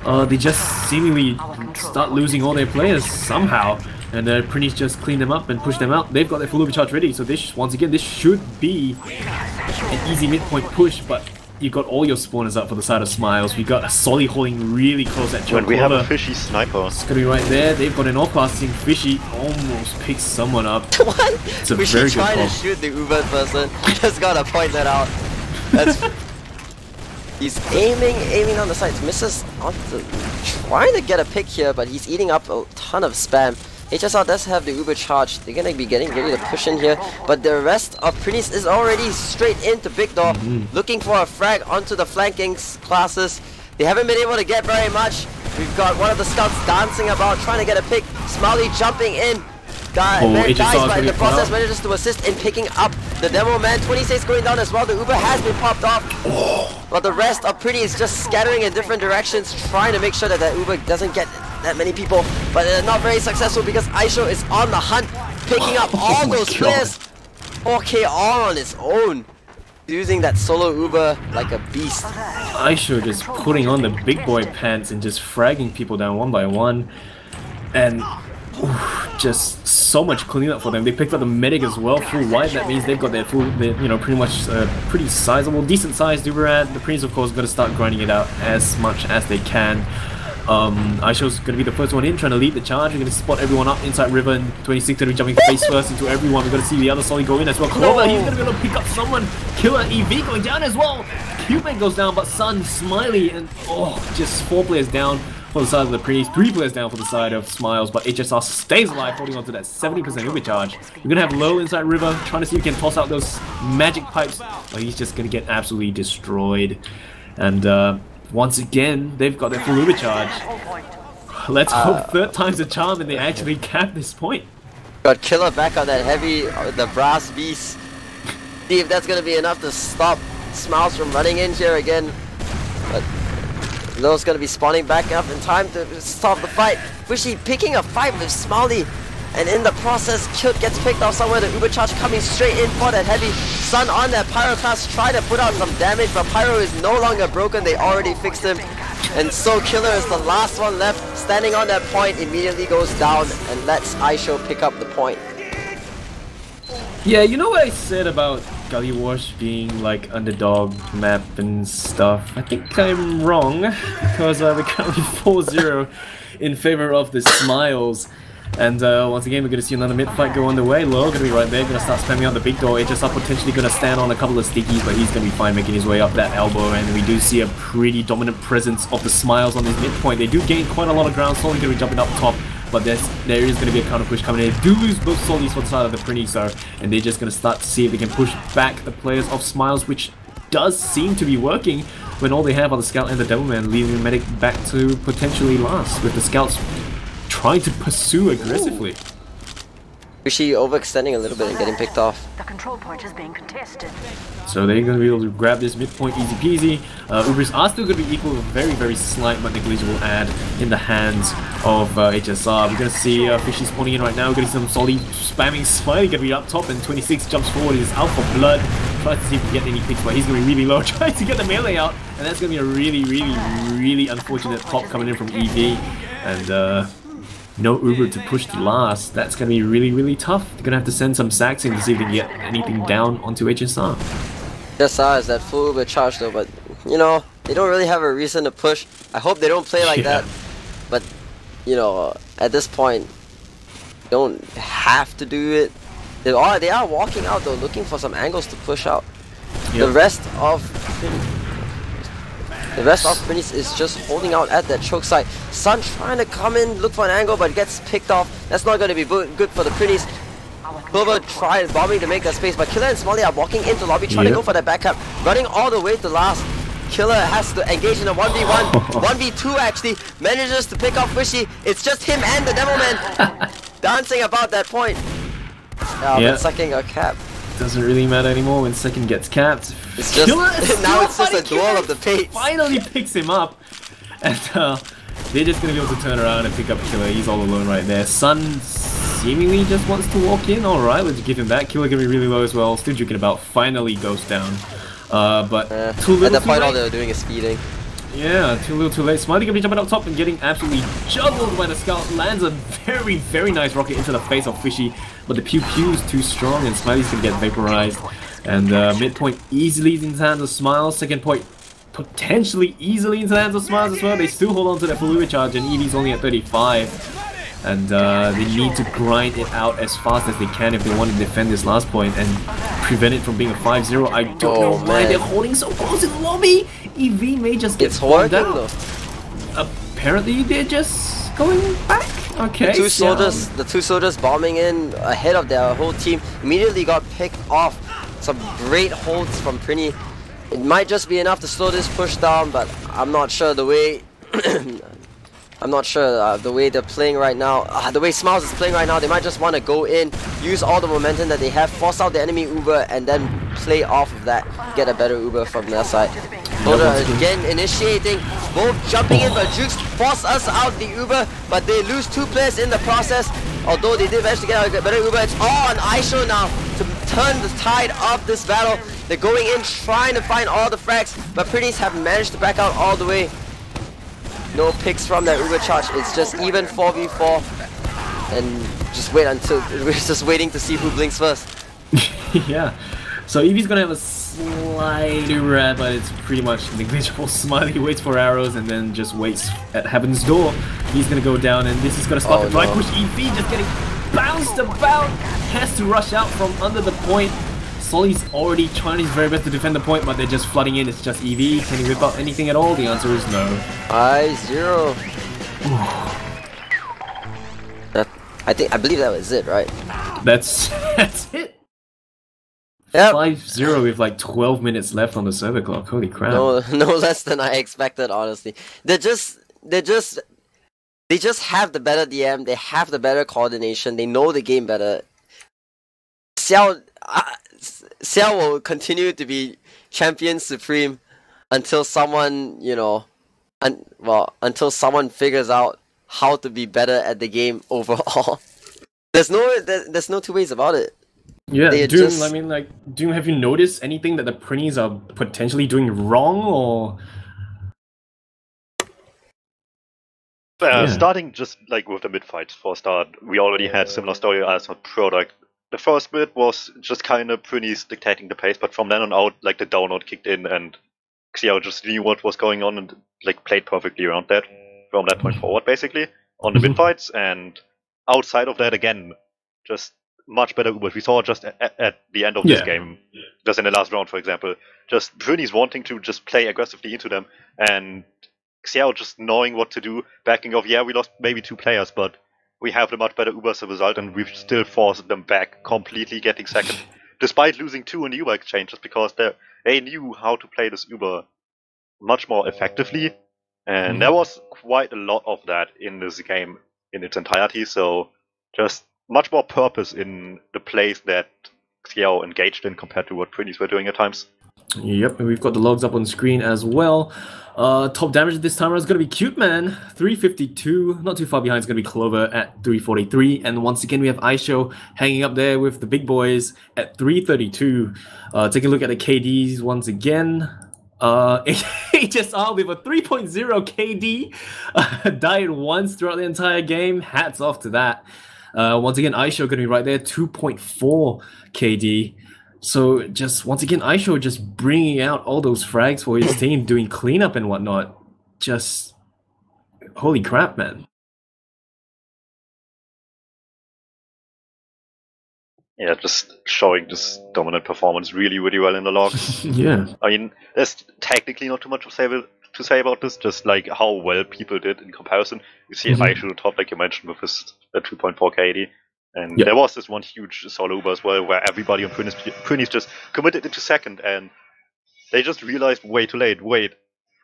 they just seemingly start losing all their players somehow. And Prinny's just clean them up and push them out. They've got their full overcharge ready, so this, once again, this should be an easy midpoint push, but you got all your spawners up for the side of Smiles. We got a Soli holding really close at choke. When we have a Fishy sniper. It's gonna be right there. They've got an off-casting. Fishy almost picks someone up. What? It's a we very should try to shoot the Uber person. Just gotta point that out. That's... He's aiming on the sides, misses on trying to get a pick here, but he's eating up a ton of spam. HSR does have the Uber charge. They're gonna be getting ready to push in here, but the rest of Prinny's is already straight into Big Door, looking for a frag onto the flanking classes. They haven't been able to get very much. We've got one of the scouts dancing about, trying to get a pick. Smiley jumping in. Dies, but in the process manages to assist in picking up the demo man. 26 going down as well. The Uber has been popped off. But the rest of Prinny is just scattering in different directions, trying to make sure that that Uber doesn't get that many people. But not very successful because Aisho is on the hunt, picking up all those players. 4K all on its own, using that solo Uber like a beast. Aisho just putting on the big boy pants and just fragging people down one by one. And just so much cleanup for them. They picked up the medic as well, full white. That means they've got their full, you know, pretty much pretty sizable, decent sized Uberad. The Prince, of course, going to start grinding it out as much as they can. Aisho's going to be the first one in, trying to lead the charge. We're going to spot everyone up inside River, and 26 going to be jumping face first into everyone. We're going to see the other Solly go in as well. Clover, he's going to be able to pick up someone. Killer EV going down as well. Cupid goes down, but Sun, Smiley, and just 4 players down for the side of the Prinny. 3 players down for the side of Smiles, but HSR stays alive, holding on to that 70% Uber charge. We're going to have Low inside River, trying to see if he can toss out those magic pipes, but he's just going to get absolutely destroyed. And once again, they've got their full Uber charge. Let's hope 3rd time's a charm and they actually cap this point. Got Killer back on that heavy, the brass beast. See if that's going to be enough to stop Smiles from running in here again. But Low's going to be spawning back up in time to stop the fight. Fishy picking a fight with Smiley. And in the process, Cute gets picked off somewhere. The Uber charge coming straight in for that heavy. Sun on that Pyro class, try to put out some damage, but Pyro is no longer broken. They already fixed him. And so Killer is the last one left, standing on that point, immediately goes down and lets Aisho pick up the point. Yeah, you know what I said about Gullywash being like underdog map and stuff? I think I'm wrong, because we're currently 4-0 in favor of the Smiles. And once again, we're going to see another mid fight go underway. Low going to be right there, going to start spamming out the big door. HSR potentially going to stand on a couple of stickies, but he's going to be fine making his way up that elbow. And we do see a pretty dominant presence of the Smiles on this midpoint. They do gain quite a lot of ground, slowly going to be jumping up top. But there is going to be a counter push coming in. They do lose both Solis for the side of the Prinny, so, and they're just going to start to see if they can push back the players of Smiles, which does seem to be working when all they have are the Scout and the Devilman, leaving the medic back to potentially last, with the Scouts trying to pursue aggressively. Fishy overextending a little bit and getting picked off. The control point is being contested. So they're going to be able to grab this midpoint easy peasy. Ubers are still going to be equal with a very, very slight but negligible ad in the hands of HSR. We're going to see Fishy spawning in right now. We're going to see some Solly spamming Smiley, going to be up top, and 26 jumps forward, is out for blood. Tries to see if he can get any picks, but he's going to be really low. Tries to get the melee out, and that's going to be a really, really, really unfortunate pop coming in from EV. And no Uber to push to last. That's going to be really, really tough. They're going to have to send some sacks in to see if they can get anything down onto HSR. HSR is that full Uber charge though, but you know, they don't really have a reason to push. I hope they don't play like that. But you know, at this point, don't have to do it. They are walking out though, looking for some angles to push out. The rest of Prinny is just holding out at that choke site. Sun trying to come in, look for an angle, but gets picked off. That's not going to be good for the Prinnies. Clover tries bombing to make that space, but Killer and Smiley are walking into lobby, trying to go for that backup. Running all the way to last. Killer has to engage in a 1v1, 1v2 actually, manages to pick off Fishy. It's just him and the Devilman dancing about that point. But sucking a cap. Doesn't really matter anymore when second gets capped. It's just now it's just a duel of the fates. Finally picks him up, and they're just gonna be able to turn around and pick up Killer. He's all alone right there. Sun seemingly just wants to walk in. All right, let's give him that. Killer gonna be really low as well. Still juking about. Finally goes down, but too little. At that point, all they were doing is speeding. Yeah, too little, too late. Smiley gonna be jumping up top and getting absolutely juggled by the Scout. Lands a very, very nice rocket into the face of Fishy, but the pew pew's too strong and Smiley's gonna get vaporized. And midpoint easily into the hands of Smiles. Second point potentially easily into the hands of Smiles as well. They still hold on to their full charge, and Eevee's only at 35. And they need to grind it out as fast as they can if they want to defend this last point and prevent it from being a 5-0. I don't know why they're holding so close in the lobby. EV may just get spawned out. Apparently they're just going back. Okay. The two soldiers bombing in ahead of their whole team immediately got picked off. Some great holds from Prinny. It might just be enough to slow this push down, but I'm not sure the way the way they're playing right now, the way Smiles is playing right now. They might just want to go in, use all the momentum that they have, force out the enemy Uber, and then play off of that, get a better Uber from their side. Again initiating, both jumping in, but Jukes force us out the Uber, but they lose 2 players in the process. Although they did manage to get a better Uber, it's all on Aisho now to turn the tide of this battle. They're going in, trying to find all the frags, but Prinnies have managed to back out all the way. No picks from that Uber charge. It's just even 4v4. and just wait until we're just waiting to see who blinks first. Yeah. So Eevee's gonna have a slightly red, but it's pretty much negligible. Smiley waits for arrows and then just waits at Heaven's door. He's gonna go down, and this is gonna stop the drive push. Eevee just getting bounced about, has to rush out from under the point. Solly's already trying his very best to defend the point, but they're just flooding in. It's just Eevee. Can he whip out anything at all? The answer is no. I0. I believe that was it, right? That's it. Yep. 5-0 with like 12 minutes left on the server clock. Holy crap. No less than I expected, honestly. They just have the better DM, they have the better coordination, they know the game better. Xiao will continue to be champion supreme until someone, until someone figures out how to be better at the game overall. There's no two ways about it. Yeah, Doom, I mean, like, Doom, have you noticed anything that the Prinnies are potentially doing wrong, or...? Starting just like with the mid-fights for a start, we already had similar story as on Product. The first bit was just kind of Prinnies dictating the pace, but from then on out, like, the download kicked in, and Xiao just knew what was going on and, like, played perfectly around that from that point forward, basically, on the mid-fights, and outside of that, again, just much better Ubers. We saw just at the end of this game, just in the last round, for example, just Prinnies wanting to just play aggressively into them, and Xiao just knowing what to do, backing off. Yeah, we lost maybe 2 players, but we have the much better Uber as a result, and we've still forced them back, completely getting second, despite losing 2 in the Uber exchanges, because they knew how to play this Uber much more effectively, and there was quite a lot of that in this game in its entirety, so just much more purpose in the plays that Xiao engaged in compared to what Prinnies were doing at times. Yep, and we've got the logs up on screen as well. Top damage this time around is going to be Cute Man, 352. Not too far behind is going to be Clover at 343. And once again, we have Aisho hanging up there with the big boys at 332. Taking a look at the KDs once again. HSR with a 3.0 KD. Died once throughout the entire game. Hats off to that. Once again, Aisho going to be right there, 2.4 KD. So just once again, Aisho just bringing out all those frags for his team, doing cleanup and whatnot. Just holy crap, man. Yeah, just showing this dominant performance really, really well in the logs. Yeah. I mean, there's technically not too much to say about this, just like how well people did in comparison. You see Aisho on top, like you mentioned, with his 2.4 KD. And there was this one huge solo Uber as well, where everybody on Prinnies just committed into second, and they just realized way too late, wait,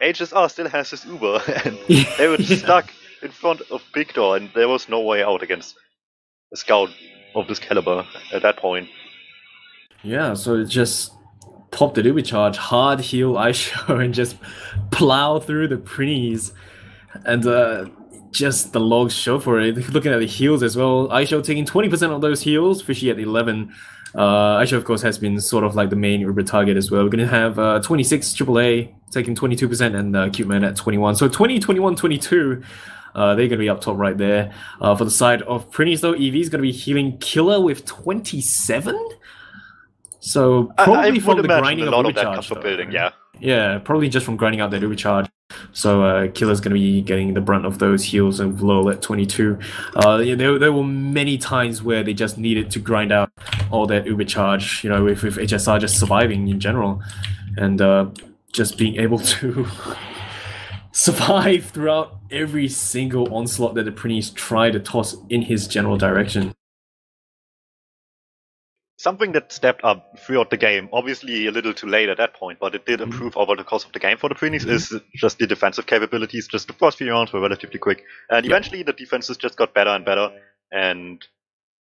HSR still has his Uber, and they were stuck in front of Big Door, and there was no way out against a scout of this caliber at that point. Yeah, so it just popped the Uber charge, hard heal Aisho, and just plow through the Prinnies. And just the logs show for it. Looking at the heals as well, Aisho taking 20% of those heals, Fishy at 11. Aisho, of course, has been sort of like the main Uber target as well. We're going to have 26 AAA taking 22% and Cute Man at 21. So 20, 21, 22. They're going to be up top right there. For the side of Prinnies, though, Eevee's going to be healing Killer with 27. So probably from the grinding of Uber charge. Building, yeah. Yeah, probably just from grinding out that Uber charge. So Killer's going to be getting the brunt of those heals of Lowell at 22. There were many times where they just needed to grind out all that Uber charge, with HSR just surviving in general. And just being able to survive throughout every single onslaught that the Prinnies try to toss in his general direction. Something that stepped up throughout the game, obviously a little too late at that point, but it did improve over the course of the game for the Prinnies, is just the defensive capabilities. Just the first few rounds were relatively quick, and eventually the defenses just got better and better, and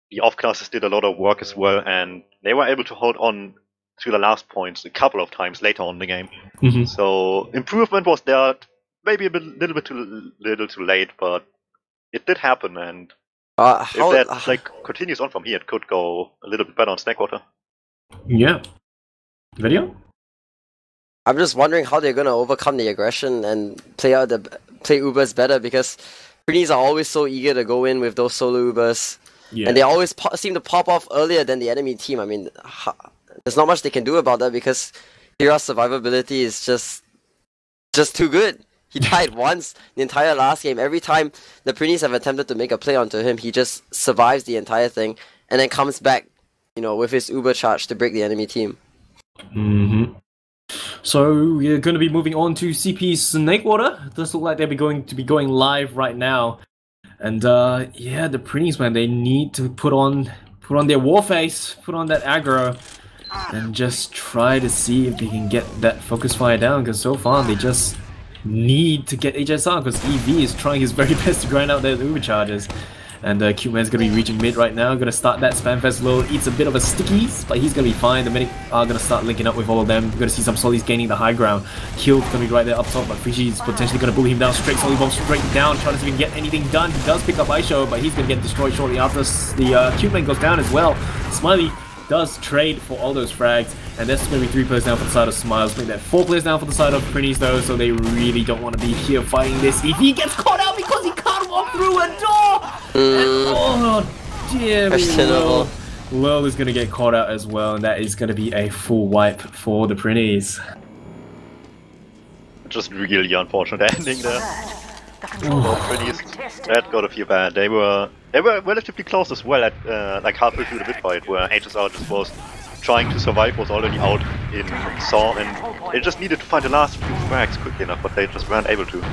the off-classes did a lot of work as well, and they were able to hold on to the last points a couple of times later on in the game. So improvement was there, maybe little bit too late, but it did happen, and if that continues on from here, it could go a little bit better on Snakewater. Yeah. Video? I'm just wondering how they're gonna overcome the aggression and play Ubers better, because Prinnies are always so eager to go in with those solo Ubers. Yeah. And they always seem to pop off earlier than the enemy team. I mean, there's not much they can do about that because Kira's survivability is just too good. He died once the entire last game. Every time the Prinnies have attempted to make a play onto him, he just survives the entire thing and then comes back, you know, with his Uber charge to break the enemy team. Mm-hmm. So we're going to be moving on to CP Snakewater. Does look like they'll be going live right now. And yeah, the Prinnies, man, they need to put on their war face, put on that aggro, and just try to see if they can get that focus fire down. Because so far they just need to get HSR because EV is trying his very best to grind out their Uber charges. And Cute Man's going to be reaching mid right now, going to start that spam fest low, eats a bit of a stickies, but he's going to be fine. The medic are going to start linking up with all of them. We're going to see some Solis gaining the high ground. Kill's going to be right there up top, but Fishy's potentially going to bully him down straight. Soli bomb straight down, trying to see if he can get anything done. He does pick up Aisho, but he's going to get destroyed shortly after. The Cute Man goes down as well. Smiley does trade for all those frags, and there's going to be 3 players down for the side of Smiles. Make that 4 players down for the side of Prinnies though, so they really don't want to be here fighting this. If he gets caught out because he can't walk through a door! And, oh dear me, Lil is going to get caught out as well, and that is going to be a full wipe for the Prinnies. Just really unfortunate ending there. Prinnies, that got a few bad. They were relatively close as well at like halfway through the mid fight, where HSR just was trying to survive, was already out in Saw, and they just needed to find the last few frags quickly enough, but they just weren't able to.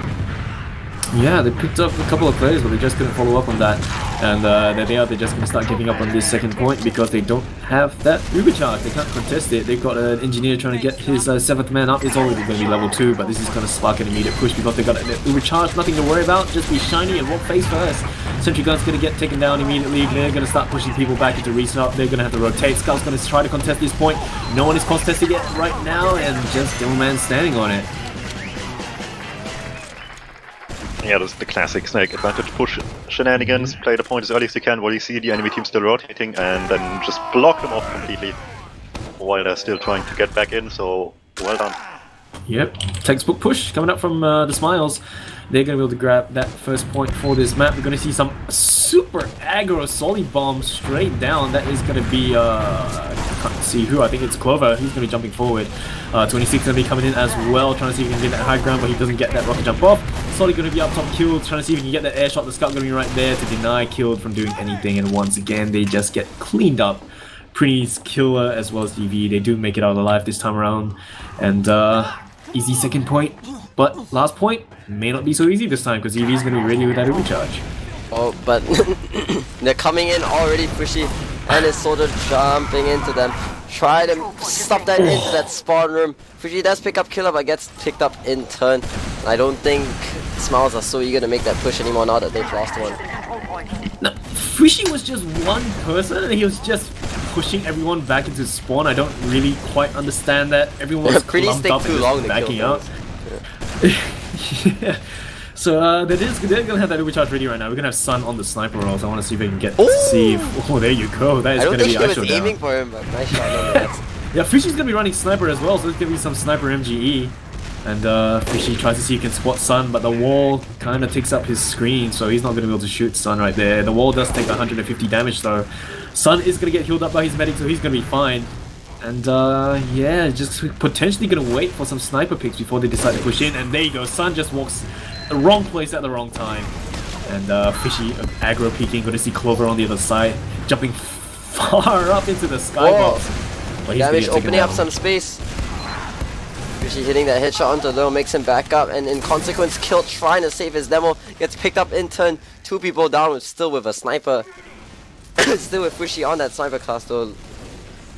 Yeah, they picked up a couple of players, but they just couldn't follow up on that. And they're just going to start giving up on this second point because they don't have that Uber charge. They can't contest it. They've got an engineer trying to get his 7th man up. It's already going to be level 2, but this is going to spark an immediate push because they got an Uber charge. Nothing to worry about. Just be shiny and walk face first. Sentry Gun's going to get taken down immediately. They're going to start pushing people back into restart. They're going to have to rotate. Skull's going to try to contest this point. No one is contesting it right now, and just DuMmTm standing on it. Yeah, that's the classic Snake advantage push shenanigans. Play the point as early as you can while you see the enemy team still rotating, and then just block them off completely while they're still trying to get back in, so well done. Yep, textbook push coming up from the Smiles. They're going to be able to grab that first point for this map. We're going to see some super aggro Soli bomb straight down. That is going to be, I can't see who, I think it's Clover. He's going to be jumping forward. 26 going to be coming in as well, trying to see if he can get that high ground, but he doesn't get that rocket jump off. Soli going to be up top killed, trying to see if he can get that air shot. The Scout going to be right there to deny killed from doing anything, and once again, they just get cleaned up. Prinny's killer as well as DV, they do make it out alive this time around, and easy second point. But last point may not be so easy this time because EV is going to be ready with that overcharge. Oh, but they're coming in already, Fishy, and is sort of jumping into them. Try to stop that into that spawn room. Fishy does pick up killer, but gets picked up in turn. I don't think Smiles are so eager to make that push anymore now that they've lost one. No, Fishy was just one person and he was just pushing everyone back into spawn. I don't really quite understand that. Everyone was clumped up and just backing out. Yeah. So they're gonna have that overcharge ready right now. We're gonna have Sun on the sniper rolls. I want to see if they can get see if, oh, there you go. That is gonna be I don't think he was down. aiming for him, but nice shot nonetheless. Yeah, Fishy's gonna be running sniper as well, so there's gonna be some sniper MGE. And Fishy tries to see if he can spot Sun, but the wall kind of takes up his screen, so he's not gonna be able to shoot Sun right there. The wall does take 150 damage though. Sun is gonna get healed up by his medic, so he's gonna be fine. And yeah, just potentially gonna wait for some sniper picks before they decide to push in. And there you go, Sun just walks the wrong place at the wrong time. And Fishy aggro peeking, gonna see Clover on the other side, jumping far up into the skybox. But Damage opening up some space. Fishy hitting that headshot onto Lil makes him back up, and in consequence, Kill trying to save his demo, gets picked up in turn. 2 people down, still with a sniper. Still with Fishy on that sniper class though.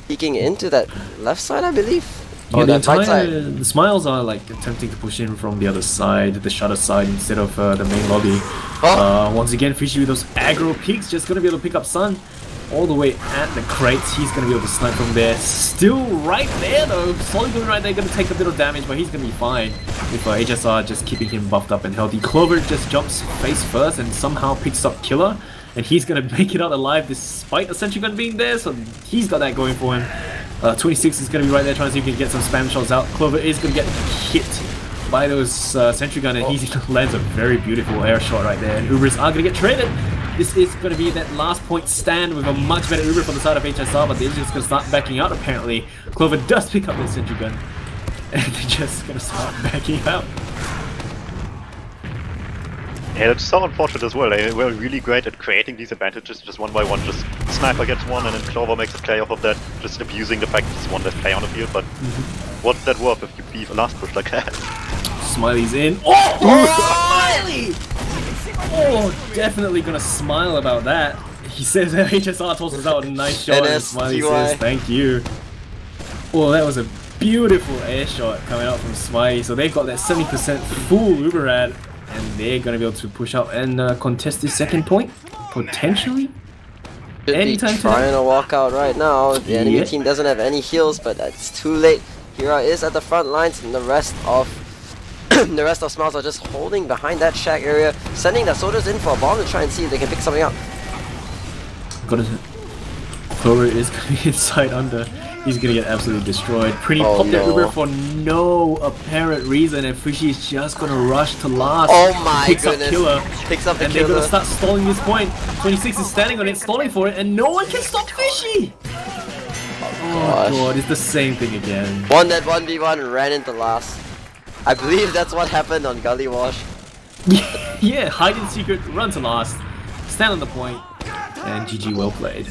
Peeking into that left side, I believe. Yeah, the Smiles are like attempting to push in from the other side, the shutter side, instead of the main lobby. Once again, Fishy with those aggro peaks, just gonna be able to pick up Sun all the way at the crates. He's gonna be able to snipe from there. Still right there though. Solid right there, gonna take a bit of damage, but he's gonna be fine. With HSR just keeping him buffed up and healthy. Clover just jumps face first and somehow picks up Killer. And he's gonna make it out alive despite a sentry gun being there, so he's got that going for him. 26 is gonna be right there trying to see if he can get some spam shots out. Clover is gonna get hit by those sentry gun, and he lands a very beautiful air shot right there. And Ubers are going to get traded. This is going to be that last point stand with a much better Uber from the side of HSR, but they're just going to start backing out apparently. Clover does pick up their sentry gun, and they're just going to start backing out. Yeah, that's so unfortunate as well. They were really great at creating these advantages just one by one. Just Sniper gets one and then Clover makes a play off of that, just abusing the fact there's one less play on the field, but what's that worth if you beat a last push like that? Smiley's in. Oh! Smiley! Oh, definitely gonna smile about that. He says that HSR tosses out a nice shot and Smiley says thank you. Oh, that was a beautiful air shot coming out from Smiley. So they've got that 70% full Uber ad, and they're gonna be able to push up and contest this second point, potentially. Anytime trying to walk out right now. The enemy team doesn't have any heals, but that's too late. Hira is at the front lines, and the rest of Smiles are just holding behind that shack area, sending their soldiers in for a bomb to try and see if they can pick something up. Clover is going to be inside under. He's going to get absolutely destroyed. Prinny popped their Uber for no apparent reason, and Fishy is just going to rush to last. Oh my goodness. Picks up the and Killer. they're going to start stalling this point. 26 is standing on it, stalling for it, and no one can stop Fishy! Oh god, it's the same thing again. One that 1v1 ran into last. I believe that's what happened on Gullywash. Yeah, hide in secret, run to last, stand on the point, and GG, well played.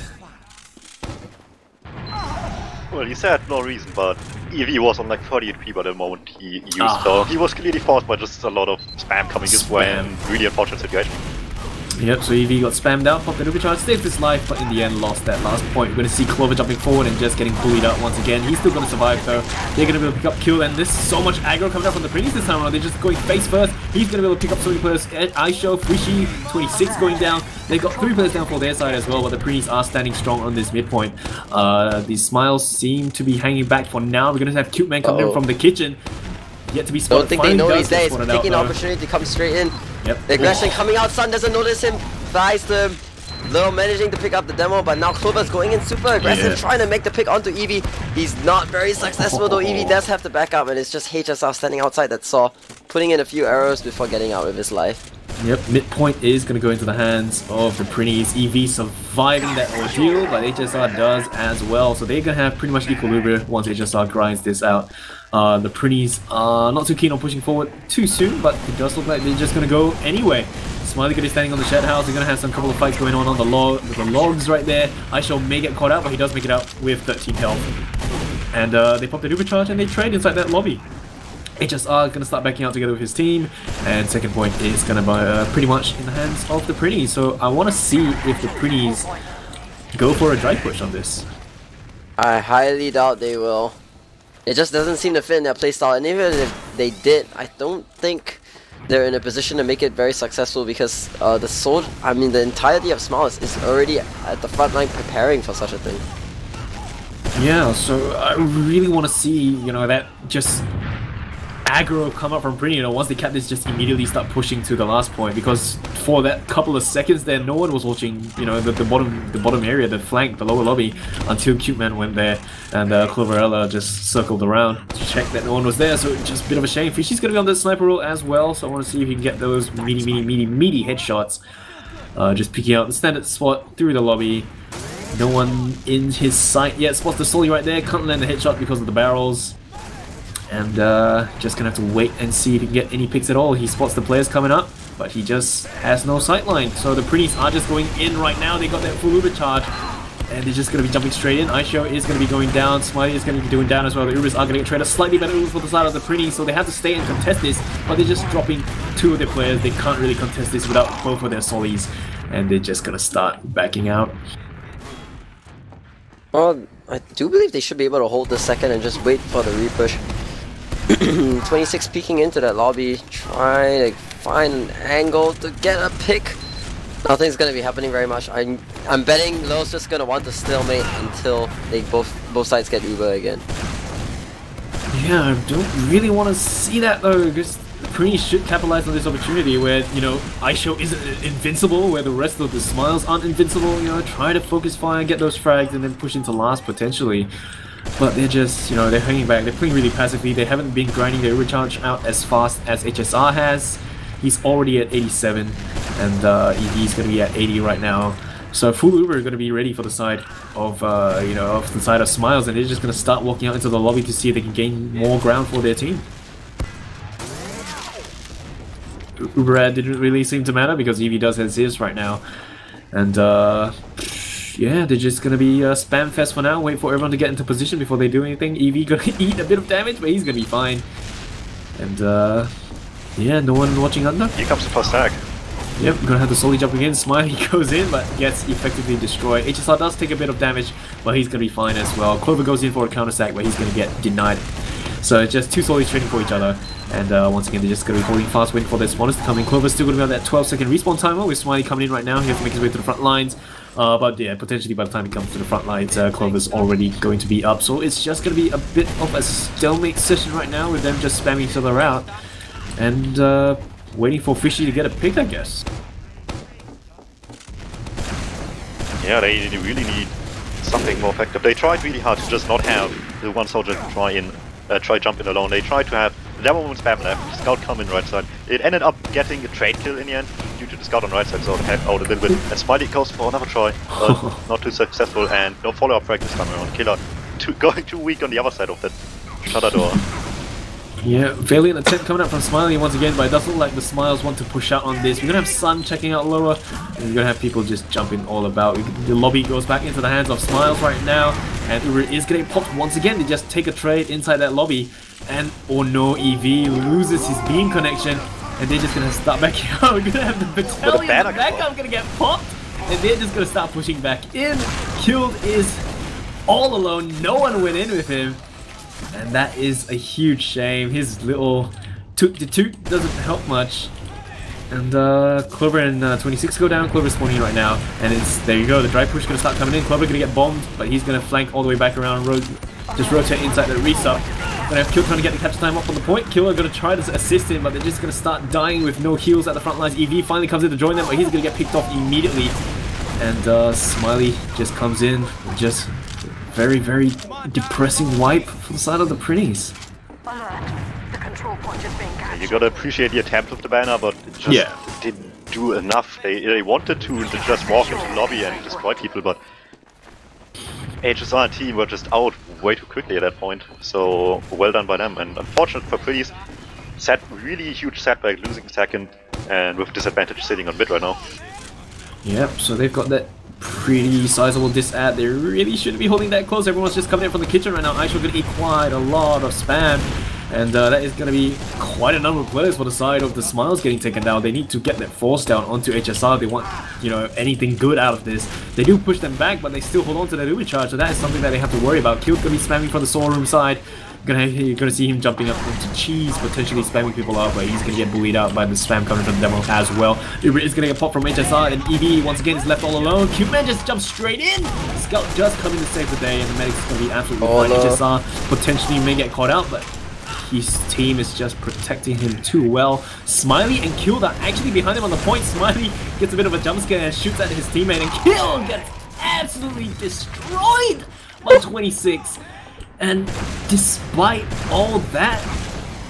Well, he said no reason, but EV was on like 30 HP by the moment he used, so he was clearly forced by just a lot of spam coming his way and really unfortunate situation. Yep, so EV got spammed out, popped the Uber charge, saved his life, but in the end lost that last point. We're going to see Clover jumping forward and just getting bullied out once again. He's still going to survive though. They're going to be able to pick up kill, and there's so much aggro coming out from the Prinnies this time around. They're just going face first. He's going to be able to pick up so many players. Aisho, Fishy, 26 going down. They've got 3 players down for their side as well, but the Prinnies are standing strong on this midpoint. These Smiles seem to be hanging back for now. We're going to have Cute Man coming in from the kitchen. Yet to be spotted. Don't think they know he's there. He's taking the opportunity to come straight in. Yep. The aggression coming out. Sun doesn't notice him. Flies to him. Little managing to pick up the demo, but now Clover's going in super aggressive, trying to make the pick onto Eevee. He's not very successful though. Eevee does have to back up, and it's just HSR standing outside that saw, putting in a few arrows before getting out with his life. Yep, midpoint is going to go into the hands of the Prinnies. EV surviving that ordeal, but HSR does as well. So they're going to have pretty much equal Uber once HSR grinds this out. The Prinnies are not too keen on pushing forward too soon, but it does look like they're just going to go anyway. Smiley going to be standing on the shed house. They're going to have some couple of fights going on the logs right there. Aisho may get caught out, but he does make it out with 13 health. And they pop the Uber charge and they trade inside that lobby. HSR going to start backing out together with his team, and second point is going to be pretty much in the hands of the Prinnies. So I want to see if the Prinnies go for a drive push on this. I highly doubt they will. It just doesn't seem to fit in their playstyle, and even if they did, I don't think they're in a position to make it very successful, because the entirety of Smiles is already at the front line preparing for such a thing. Yeah, so I really want to see, that just aggro come up from Prinny, once they cap this, just immediately start pushing to the last point, because for that couple of seconds there, no one was watching, the bottom area, the flank, the lower lobby, until Cute Man went there, and Cloverella just circled around to check that no one was there, so it's just a bit of a shame. Fishy's gonna be on the sniper roll as well, so I want to see if he can get those meaty headshots. Just picking out the standard spot through the lobby. No one in his sight yet. Spots the Sully right there, can't land the headshot because of the barrels. And just gonna have to wait and see if he can get any picks at all. He spots the players coming up, but he just has no sightline. So the Prinnies are just going in right now. They got that full Uber charge, and they're just gonna be jumping straight in. Aisho is gonna be going down. Smiley is gonna be doing down as well. The Ubers are gonna get traded. Slightly better Ubers for the side of the Prinnies, so they have to stay and contest this. But they're just dropping 2 of their players. They can't really contest this without both of their Solis, and they're just gonna start backing out. Well, I do believe they should be able to hold the second and just wait for the repush. 26 peeking into that lobby, trying to find an angle to get a pick. Nothing's gonna be happening very much. I'm betting Lowe's just gonna want to stalemate until they both sides get Uber again. Yeah, I don't really want to see that though, because the Prinny should capitalize on this opportunity where, Aisho isn't invincible, where the rest of the Smiles aren't invincible, try to focus fire and get those frags and then push into last potentially. but they're just, you know, they're hanging back. They're playing really passively. They haven't been grinding their recharge out as fast as HSR has. He's already at 87, and EV's going to be at 80 right now. So full Uber are going to be ready for the side of, you know, of the side of Smiles, and they're just going to start walking out into the lobby to see if they can gain more ground for their team. Uber didn't really seem to matter because EV does has his right now, and yeah, they're just gonna be spam fest for now. Wait for everyone to get into position before they do anything. EV gonna eat a bit of damage, but he's gonna be fine. And yeah, no one watching under. Here comes the first tag. Yep, gonna have to slowly jump again. Smiley goes in, but gets effectively destroyed. HSR does take a bit of damage, but he's gonna be fine as well. Clover goes in for a counter sack, but he's gonna get denied. So it's just two solids trading for each other. And once again, they're just going to be holding fast, waiting for their spawners to come in. Clover's still going to be on that 12-second respawn timer with Smiley coming in right now. He has to make his way to the front lines. But yeah, potentially by the time he comes to the front lines, Clover's already going to be up. So it's just going to be a bit of a stalemate session right now with them just spamming each other out. And waiting for Fishy to get a pick, I guess. Yeah, they really need something more effective. They tried really hard to just not have the one soldier try jump in alone. They tried to have the Demo spam left, Scout come in right side. It ended up getting a trade kill in the end due to the Scout on right side, so they had out a little bit. And Smiley goes for another try, but not too successful, and no follow-up frag this time around. Killer going too weak on the other side of that shutter door. Yeah, valiant attempt coming up from Smiley once again, but it doesn't look like the Smiles want to push out on this. We're gonna have Sun checking out lower, and we're gonna have people just jumping all about. The lobby goes back into the hands of Smiles right now, and Uri is getting popped once again. They just take a trade inside that lobby, and oh no, EV loses his beam connection, and they're just gonna start backing out. We're gonna have the battalion in the backup gonna get popped, and they're just gonna start pushing back in. Killed is all alone, no one went in with him. And that is a huge shame. His little toot doesn't help much. And Clover and 26 go down. Clover's spawning in right now. And it's, there you go, the drive push gonna start coming in. Clover gonna get bombed, but he's gonna flank all the way back around, just rotate inside the resup. Gonna have Kill trying to get the capture time up on the point. Killer gonna try to assist him, but they're just gonna start dying with no heals at the front lines. EV finally comes in to join them, but he's gonna get picked off immediately. And Smiley just comes in and just very, very depressing wipe for the side of the Prinnies. Alert. The control point is being captured. You gotta appreciate the attempt of the banner, but it just didn't do enough. They wanted to just walk into the lobby and destroy people, but HSR and team were just out way too quickly at that point. So well done by them, and unfortunate for Prinnies. Really huge setback, losing second, and with disadvantage sitting on mid right now. Yep, so they've got that pretty sizable dis-ad. They really shouldn't be holding that close. Everyone's just coming in from the kitchen right now. Aisha going to eat quite a lot of spam, and that is going to be quite a number of players for the side of the Smiles getting taken down. They need to get that force down onto HSR. They want, you know, anything good out of this. They do push them back, but they still hold on to that Uber charge, so that is something that they have to worry about. Kill's going to be spamming from the storeroom side. You're gonna see him jumping up into cheese, potentially spamming people out, but he's gonna get bullied out by the spam coming from the demo as well. Uber is gonna get popped from HSR, and EV once again is left all alone. Cubeman just jumps straight in. Scout just coming to save the day, and the medic's gonna be absolutely fine. HSR potentially may get caught out, but his team is just protecting him too well. Smiley and Kill are actually behind him on the point. Smiley gets a bit of a jump scare and shoots at his teammate, and Kill gets absolutely destroyed by 26. And despite all that,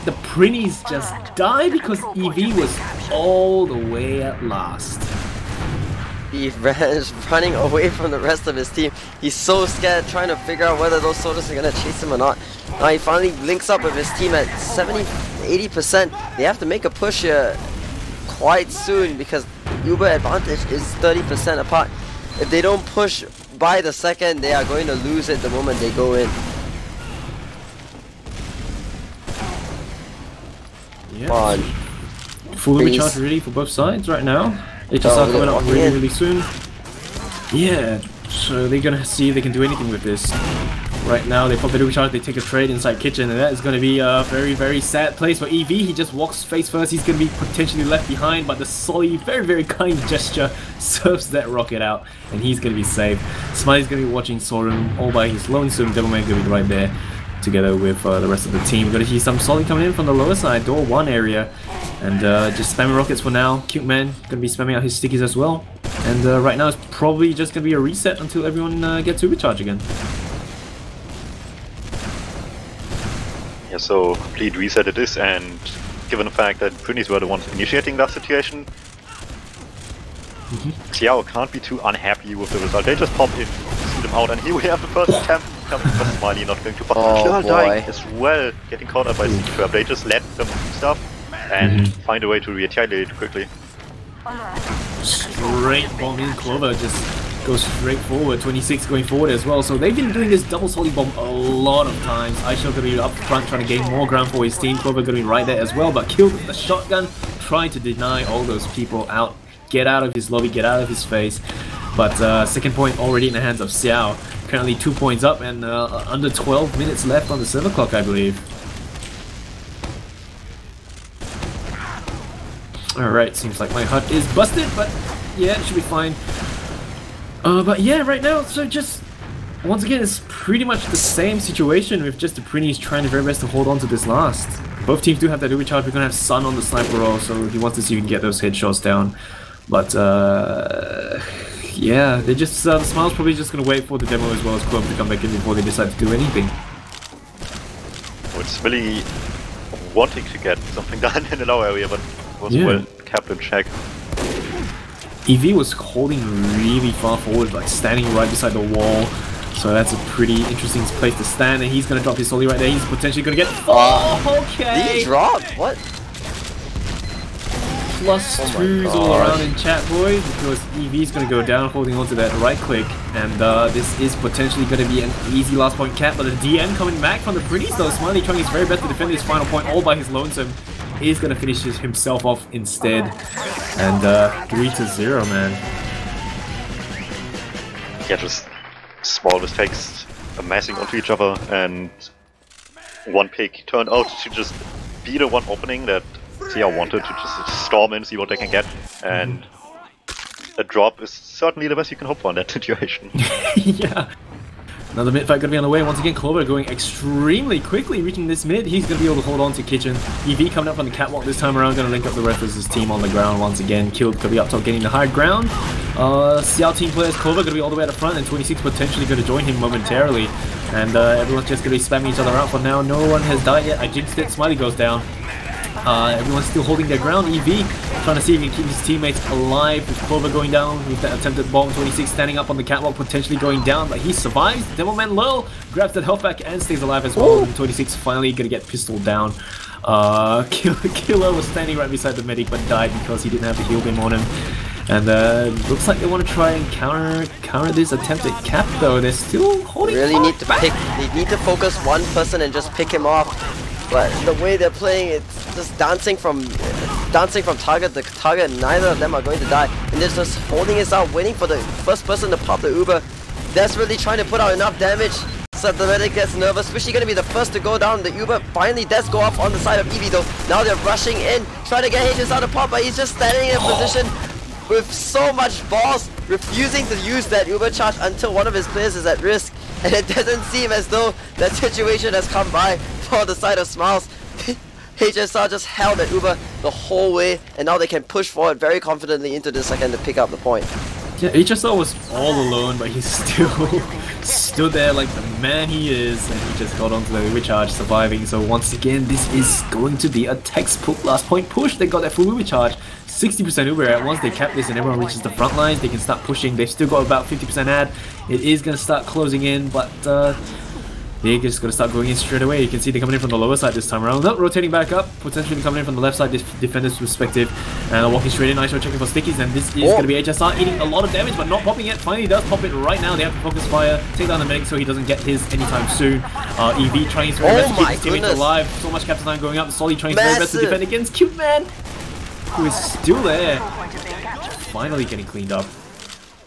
the Prinnies just died because EV was all the way at last. He's running away from the rest of his team. He's so scared, trying to figure out whether those soldiers are going to chase him or not. Now he finally links up with his team at 70-80%. They have to make a push here quite soon because Uber advantage is 30% apart. If they don't push by the second, they are going to lose it the moment they go in. Yeah. Full recharge ready for both sides right now. HSR coming up really soon. Yeah, so they're gonna see if they can do anything with this. Right now they pop the recharge, they take a trade inside kitchen, and that is gonna be a very, very sad place for EV. He just walks face first. He's gonna be potentially left behind, but the Solly, very, very kind gesture, serves that rocket out, and he's gonna be saved. Smiley's gonna be watching Sorum all by his lonesome. DuMmTm gonna be right there, together with the rest of the team. We're going to see some Solly coming in from the lower side, door 1 area, and just spamming rockets for now. Cute Man going to be spamming out his stickies as well, and right now it's probably just going to be a reset until everyone gets Uber charge again. Yeah, so complete reset it is, and given the fact that Prinnies were the ones initiating that situation, Xiao can't be too unhappy with the result. They just pop in, shoot them out, and here we have the first attempt coming from Smiley, not going to pop. Dying as well, getting caught up by C-Trap. They just let them do stuff and find a way to retaliate quickly. Straight bomb in, Clover just goes straight forward, 26 going forward as well. So they've been doing this double solid bomb a lot of times. Aisha gonna be up front trying to gain more ground for his team. Clover gonna be right there as well, but killed with the shotgun, trying to deny all those people out. Get out of his lobby, get out of his face. But second point already in the hands of Xiao. Currently 2 points up and under 12 minutes left on the server clock, I believe. Alright, seems like my HUD is busted, but yeah, it should be fine. But yeah, right now, so just once again, it's pretty much the same situation with just the Prinnies trying their very best to hold on to this last. Both teams do have that Uber charge. We're gonna have Sun on the sniper roll, so he wants to see if he can get those headshots down. But yeah, they just the Smile's probably just gonna wait for the demo as well as Club to come back in before they decide to do anything. It's really wanting to get something done in the low area, but was well kept in check. EV was holding really far forward, like standing right beside the wall. So that's a pretty interesting place to stand, and he's gonna drop his solely right there. He's potentially gonna get. Oh, okay. Did he drop? What? Plus twos all around in chat, boys, because EV's gonna go down, holding on to that right click, and this is potentially gonna be an easy last point cap. But the DM coming back from the Prinnies though. Smiley trying his very best to defend his final point all by his lonesome. He's gonna finish himself off instead, and 3-0, man. Yeah, just small mistakes amassing onto each other, and one pick turned out to just be the one opening that Xiao wanted to just storm in, see what they can get, and a drop is certainly the best you can hope for in that situation. Yeah. Another mid fight gonna be on the way. Once again, Clover going extremely quickly, reaching this mid. He's gonna be able to hold on to Kitchen. EV coming up on the catwalk this time around, gonna link up the rest of his team on the ground once again. Killed gonna be up top getting the high ground. Xiao team players, Clover gonna be all the way at the front, and 26 potentially gonna join him momentarily. And everyone's just gonna be spamming each other out for now. No one has died yet. I jinxed it. Smiley goes down. Everyone's still holding their ground. EV trying to see if he can keep his teammates alive with Clover going down with that attempted bomb. 26 standing up on the catwalk, potentially going down, but he survives. Devilman low, grabs that health back and stays alive as well. And 26 finally gonna get pistoled down. Killer was standing right beside the medic but died because he didn't have the heal beam on him. And looks like they want to try and counter this attempted cap though. They're still holding. Really need to pick. They need to focus one person and just pick him off. But the way they're playing, it's just dancing from target to target. Neither of them are going to die, and they're just holding it out, waiting for the first person to pop the Uber. Desperately trying to put out enough damage so that the medic gets nervous. Especially going to be the first to go down. The Uber finally does go off on the side of EV though. Now they're rushing in, trying to get HS out of pop, but he's just standing in a position with so much balls, refusing to use that Uber charge until one of his players is at risk. And it doesn't seem as though that situation has come by for the side of Smiles. HSR just held at Uber the whole way, and now they can push forward very confidently into the second to pick up the point. Yeah, HSR was all alone, but he still stood there like the man he is, and he just got onto the Uber charge, surviving. So once again, this is going to be a textbook last point push. They got that full Uber charge, 60% Uber at once. They cap this and everyone reaches the front lines. They can start pushing. They've still got about 50% ad. It is going to start closing in, but they're just going to start going in straight away. You can see they're coming in from the lower side this time around. Nope, rotating back up, potentially coming in from the left side, this defender's perspective. And walking straight in, Aisha checking for stickies, and this is going to be HSR eating a lot of damage, but not popping it. Finally does pop it right now. They have to focus fire, take down the medic so he doesn't get his anytime soon. EV trying his very best to keep his teammates alive. So much captain time going up. Solly trying his very best to defend against Cute Man, who is still there. Finally getting cleaned up.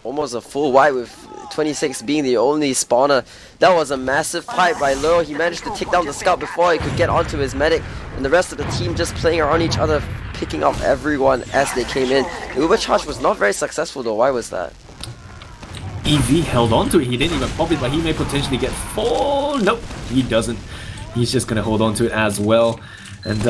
Almost a full wipe with 26 being the only spawner. That was a massive fight by Luro. He managed to take down the scout before he could get onto his medic, and the rest of the team just playing around each other, picking off everyone as they came in. The Uber charge was not very successful though. Why was that? EV held on to it. He didn't even pop it, but he may potentially get 4. Nope, he doesn't. He's just gonna hold on to it as well. And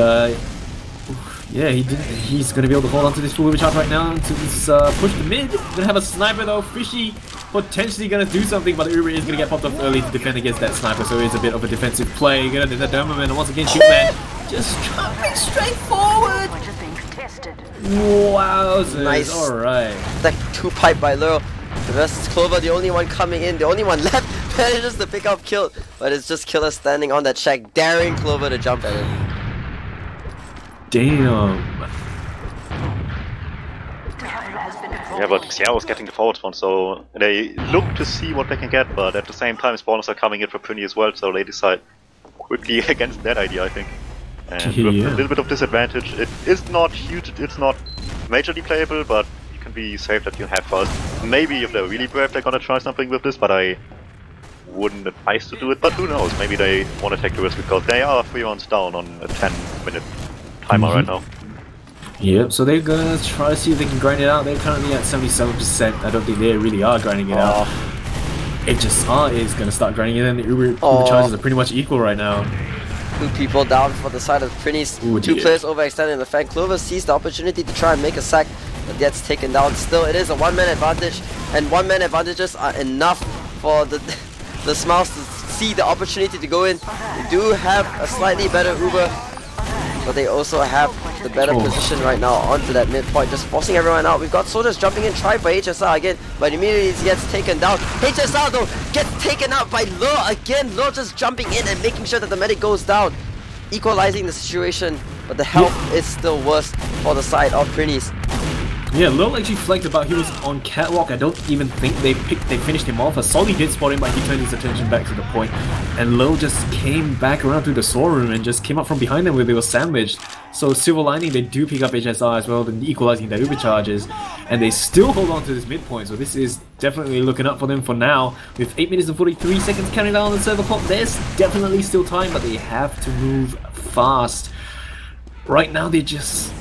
Yeah, he's going to be able to hold on to this full overcharge right now to this push to mid. Going to have a sniper though. Fishy potentially going to do something, but Uber is going to get popped off early to defend against that sniper, so it's a bit of a defensive play. Going to do the DuMmTm, and once again, Shootman just jumping straight forward. Wowzers. Nice. Alright. That 2-pipe by Luro. The rest is Clover, the only one coming in, the only one left. Manages to pick up kill, but it's just Killer standing on that shack, daring Clover to jump at him. Damn. Yeah, but Xiao is getting the forward spawn, so they look to see what they can get, but at the same time spawners are coming in for Prinny as well, so they decide quickly against that idea, I think. And with a little bit of disadvantage, it is not huge, it's not majorly playable, but you can be safe that you have first. Maybe if they're really brave, they're gonna try something with this, but I wouldn't advise to do it, but who knows, maybe they want to take the risk because they are 3 rounds down on a 10-minute timer right now. Yep, so they're gonna try to see if they can grind it out. They're currently at 77%. I don't think they really are grinding it out. HSR is gonna start grinding it, and the Uber charges are pretty much equal right now. 2 people down for the side of Prinny's. 2 players overextended in the flank. Clover sees the opportunity to try and make a sack, but gets taken down. Still, it is a 1-man advantage, and 1-man advantages are enough for the Smiles to see the opportunity to go in. They do have a slightly better Uber, but they also have the better position right now onto that midpoint, just forcing everyone out. We've got soldiers jumping in, tried by HSR again, but immediately he gets taken down. HSR though gets taken out by Lure again. Lure just jumping in and making sure that the medic goes down, equalizing the situation, but the health is still worse for the side of Prinny's. Yeah, Lil actually flagged about he was on catwalk. I don't even think they finished him off. Solly did spot him, but he turned his attention back to the point. And Lil just came back around through the storeroom and just came up from behind them where they were sandwiched. So silver lining, they do pick up HSR as well, then equalizing their Uber charges. And they still hold on to this midpoint, so this is definitely looking up for them for now. With 8 minutes and 43 seconds counting down on the server clock, there's definitely still time, but they have to move fast. Right now, they're just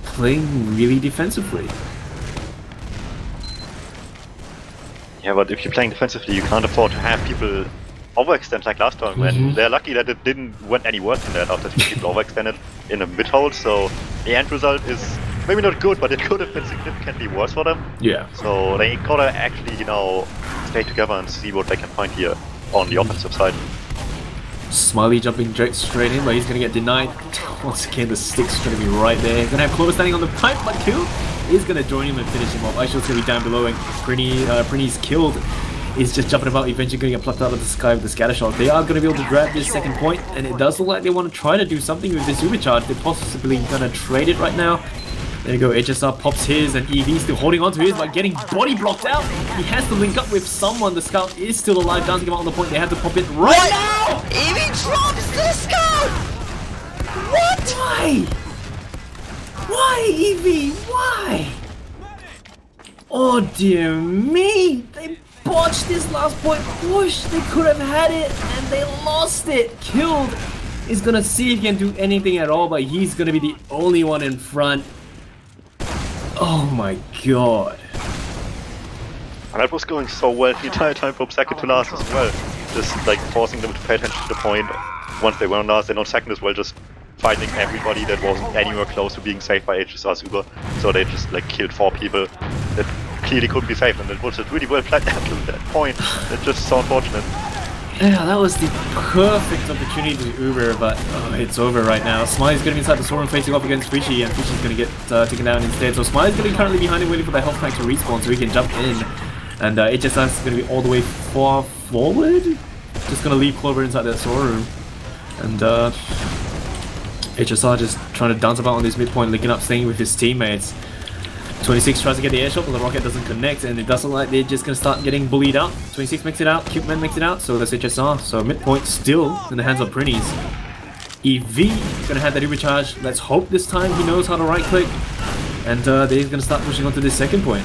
playing really defensively. Yeah, but if you're playing defensively, you can't afford to have people overextend like last time, and they're lucky that it didn't went any worse than that after 2 people overextended in a mid-hold, so the end result is maybe not good, but it could have been significantly worse for them. Yeah. So they gotta actually, you know, stay together and see what they can find here on the offensive side. Smiley jumping straight in, but he's gonna get denied. Once again, the stick's gonna be right there. He's gonna have Clover standing on the pipe, but Kill is gonna join him and finish him off. Aisho's gonna be down below, and Prinny's killed. Is just jumping about, eventually gonna get plucked out of the sky with the scatter shot. They are gonna be able to grab this second point, and it does look like they want to try to do something with this supercharge. They're possibly gonna trade it right now. There you go, HSR pops his, and EV still holding on to his, but getting body blocked out. He has to link up with someone. The scout is still alive, dancing him out on the point. They have to pop it right now! EV drops the scout! What? Why? Why, EV? Why? Oh dear me! They botched this last point push. They could have had it, and they lost it. Killed is gonna see if he can do anything at all, but he's gonna be the only one in front. Oh my god. And that was going so well the entire time from second to last as well. Just like forcing them to pay attention to the point once they were on last and on second as well, just finding everybody that wasn't anywhere close to being saved by HSR's Uber. So they just like killed 4 people that clearly couldn't be saved, and it was just really well planned up to that point. It's just so unfortunate. Yeah, that was the perfect opportunity to Uber, but it's over right now. Smiley's going to be inside the storeroom facing off against Fishy, and Fishy's going to get taken down instead. So Smiley's going to be currently behind him waiting for the health pack to respawn so he can jump in. And HSR is going to be all the way far forward. Just going to leave Clover inside that storeroom. And HSR just trying to dance about on this midpoint, linking up, staying with his teammates. 26 tries to get the airshot, but the rocket doesn't connect, and it doesn't like they're just gonna start getting bullied out. 26 makes it out, Cuteman makes it out, so that's HSR. So midpoint still in the hands of Prinny's. EV gonna have that Uber charge. Let's hope this time he knows how to right click, and they're gonna start pushing onto this second point.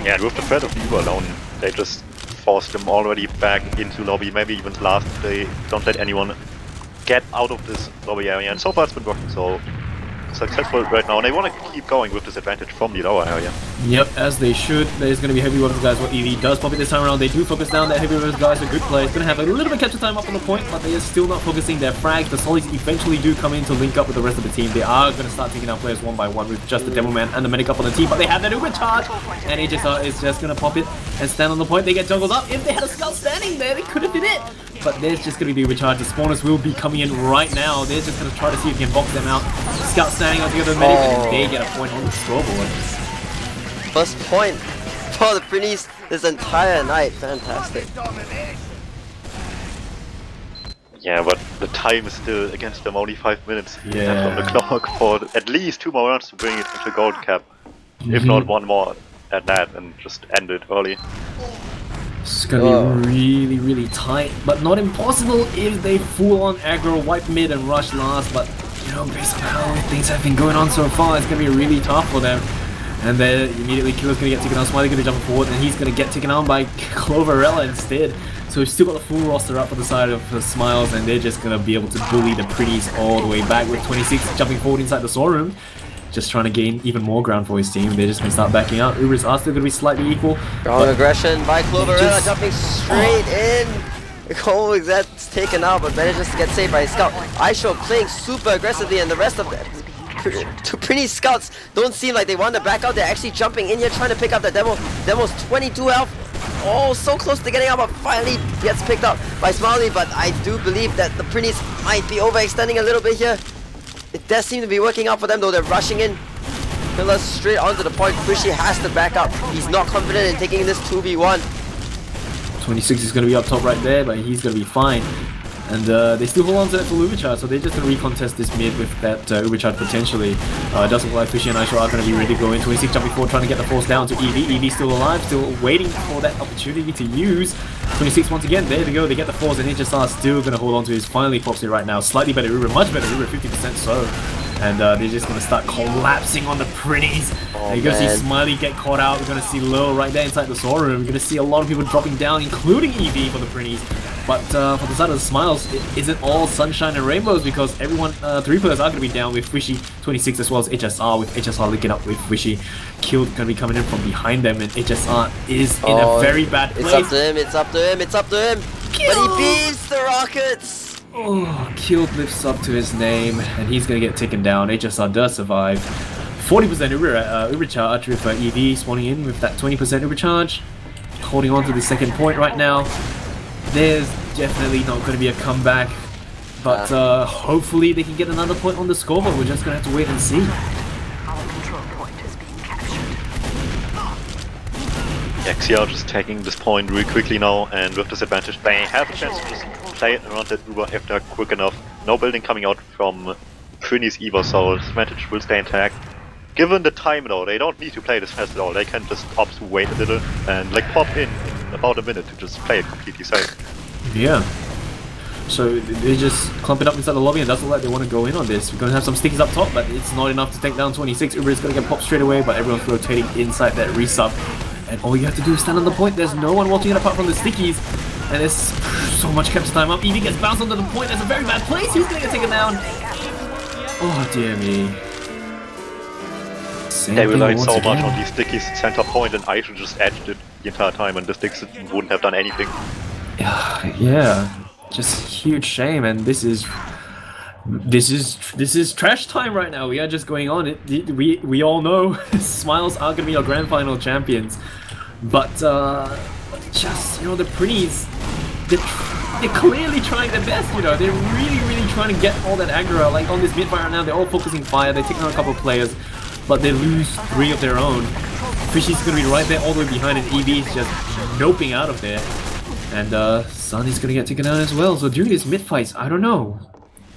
Yeah, and with the threat of the Uber alone, they just forced them already back into lobby, maybe even last. They don't let anyone get out of this lobby area, and so far it's been working, so successful right now, and they want to keep going with this advantage from the lower area. Yep, as they should. There's going to be heavy weapons guys. What EV does pop it this time around. They do focus down. That heavy weapons guys are good players. Going to have a little bit of capture time up on the point, but they are still not focusing their frags. The Solids eventually do come in to link up with the rest of the team. They are going to start taking out players one by one with just the Demo Man and the medic up on the team, but they have that Uber charge, and AJSR is just going to pop it and stand on the point. They get juggled up. If they had a scout standing there, they could have been it. But there's just going to be the Uber charge. The spawners will be coming in right now. They're just going to try to see if they can box them out. Scout standing on together with the medic, and they get a point on the scoreboard. First point for the Prinnies this entire night. Fantastic. Yeah, but the time is still against them, only 5 minutes Yeah. left on the clock for at least 2 more rounds to bring it into gold cap. If not one more at that, and just end it early. It's gonna be really, really tight, but not impossible if they full on aggro, wipe mid and rush last, but you know, based on how things have been going on so far, it's gonna be really tough for them. And then immediately Killer's gonna get taken on, Smiley gonna jump forward, and he's gonna get taken on by Cloverella instead. So we've still got the full roster up for the side of Smiles, and they're just gonna be able to bully the Prinnies all the way back with 26 jumping forward inside the storeroom. Just trying to gain even more ground for his team. They're just going to start backing out. Ubers are still going to be slightly equal. Strong aggression by Cloverella, jumping straight in. Oh, that's taken out, but manages to get saved by his scout. Aisho playing super aggressively, and the rest of the Prinny scouts don't seem like they want to back out. They're actually jumping in here, trying to pick up the Demo. Demo's 22 health. Oh, so close to getting out, but finally gets picked up by Smiley. But I do believe that the Prinnies might be overextending a little bit here. It does seem to be working out for them, though. They're rushing in. Killer straight onto the point. Fishy has to back up. He's not confident in taking this 2v1. 26 is going to be up top right there, but he's going to be fine. And they still hold on to that full Uber charge, so they're just going to recontest this mid with that Uber charge potentially. It doesn't look like Fishy and Aisho are going to be ready to go in. 26 jumping forward, trying to get the force down to EV. EV still alive, still waiting for that opportunity to use. 26 once again, there they go, they get the force, and HSR still going to hold on to his. Finally pops it right now. Slightly better Uber, much better Uber, 50% so. And they're just going to start collapsing on the Prinnies. Oh, you're going to see Smiley get caught out. We're going to see Lil right there inside the storeroom. We're going to see a lot of people dropping down, including EV for the Prinnies. But for the side of the Smiles, it isn't all sunshine and rainbows, because everyone, 3 players are going to be down with Fishy, 26, as well as HSR, with HSR linking up with Fishy. Killed going to be coming in from behind them, and HSR is in a very bad place. It's up to him, it's up to him, it's up to him! But he beats the Rockets! Oh, Killed lifts up to his name, and he's going to get taken down. HSR does survive. 40% Uber charge with EV spawning in with that 20% Uber charge. Holding on to the second point right now. There's definitely not going to be a comeback, but hopefully they can get another point on the scoreboard. We're just going to have to wait and see. Our control point is being captured. XCR just taking this point really quickly now, and with this advantage they have a chance to just play it around that Uber if they're quick enough. No building coming out from Prinny's either, so this advantage will stay intact. Given the time though, they don't need to play this fast at all. They can just opt to wait a little and like pop in about a minute to just play it completely safe. Yeah. So they just clump it up inside the lobby, and doesn't look like they want to go in on this. We're going to have some stickies up top, but it's not enough to take down 26. Uber is going to get popped straight away, but everyone's rotating inside that resub. And all you have to do is stand on the point. There's no one watching it apart from the stickies. And there's so much capture time up. EV gets bounced onto the point. That's a very bad place. He's going to get taken down. Oh, dear me. They relied so much on these stickies center point, and I should just edged it the entire time, and the sticks wouldn't have done anything. Yeah, just huge shame, and this is trash time right now. We are just going on. We all know Smiles are gonna be our grand final champions, but just, you know, the Prinnies, they're clearly trying their best. You know, they're really trying to get all that aggro. Like on this mid fight right now, they're all focusing fire. They're taking on a couple of players, but they lose 3 of their own. Fishy's gonna be right there all the way behind, and EV's just noping out of there. And Sunny's gonna get taken out as well. So during this mid fights, I don't know.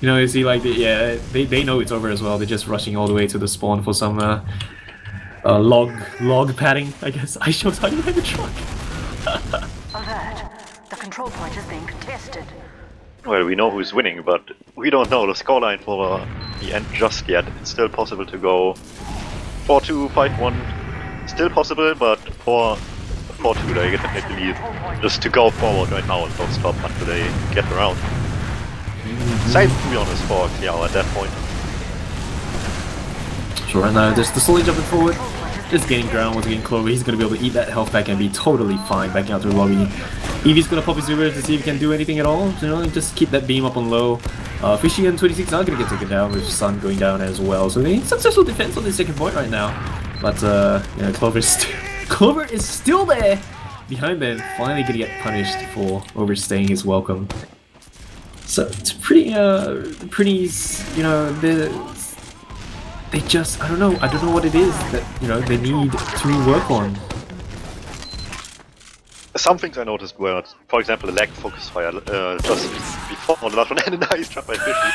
You know, you see, like, they know it's over as well. They're just rushing all the way to the spawn for some log padding, I guess. I showed how you have a truck. Alert. The control point is being contested. Well, we know who's winning, but we don't know the scoreline for the end just yet. It's still possible to go 4-2, 5-1. Still possible, but for 4-2 they definitely lead. Just to go forward right now and don't stop until they get around. Same, to be honest, for Clear at that point. So right now, just slowly jumping forward, just gaining ground once again. Clover, he's going to be able to eat that health back and be totally fine backing out to the lobby. Eevee's going to pop his Uber to see if he can do anything at all. You know, just keep that beam up on low. Fishy and 26 are going to get taken down with Sun going down as well. So they successful defense on the second point right now. But you know, Clover is still there behind them, finally going to get punished for overstaying his welcome. So it's pretty, Prinny's, you know, they just, I don't know what it is that, you know, they need to work on. Some things I noticed were, for example, the lag focus fire just before the last one, and a nice trap by Fishy.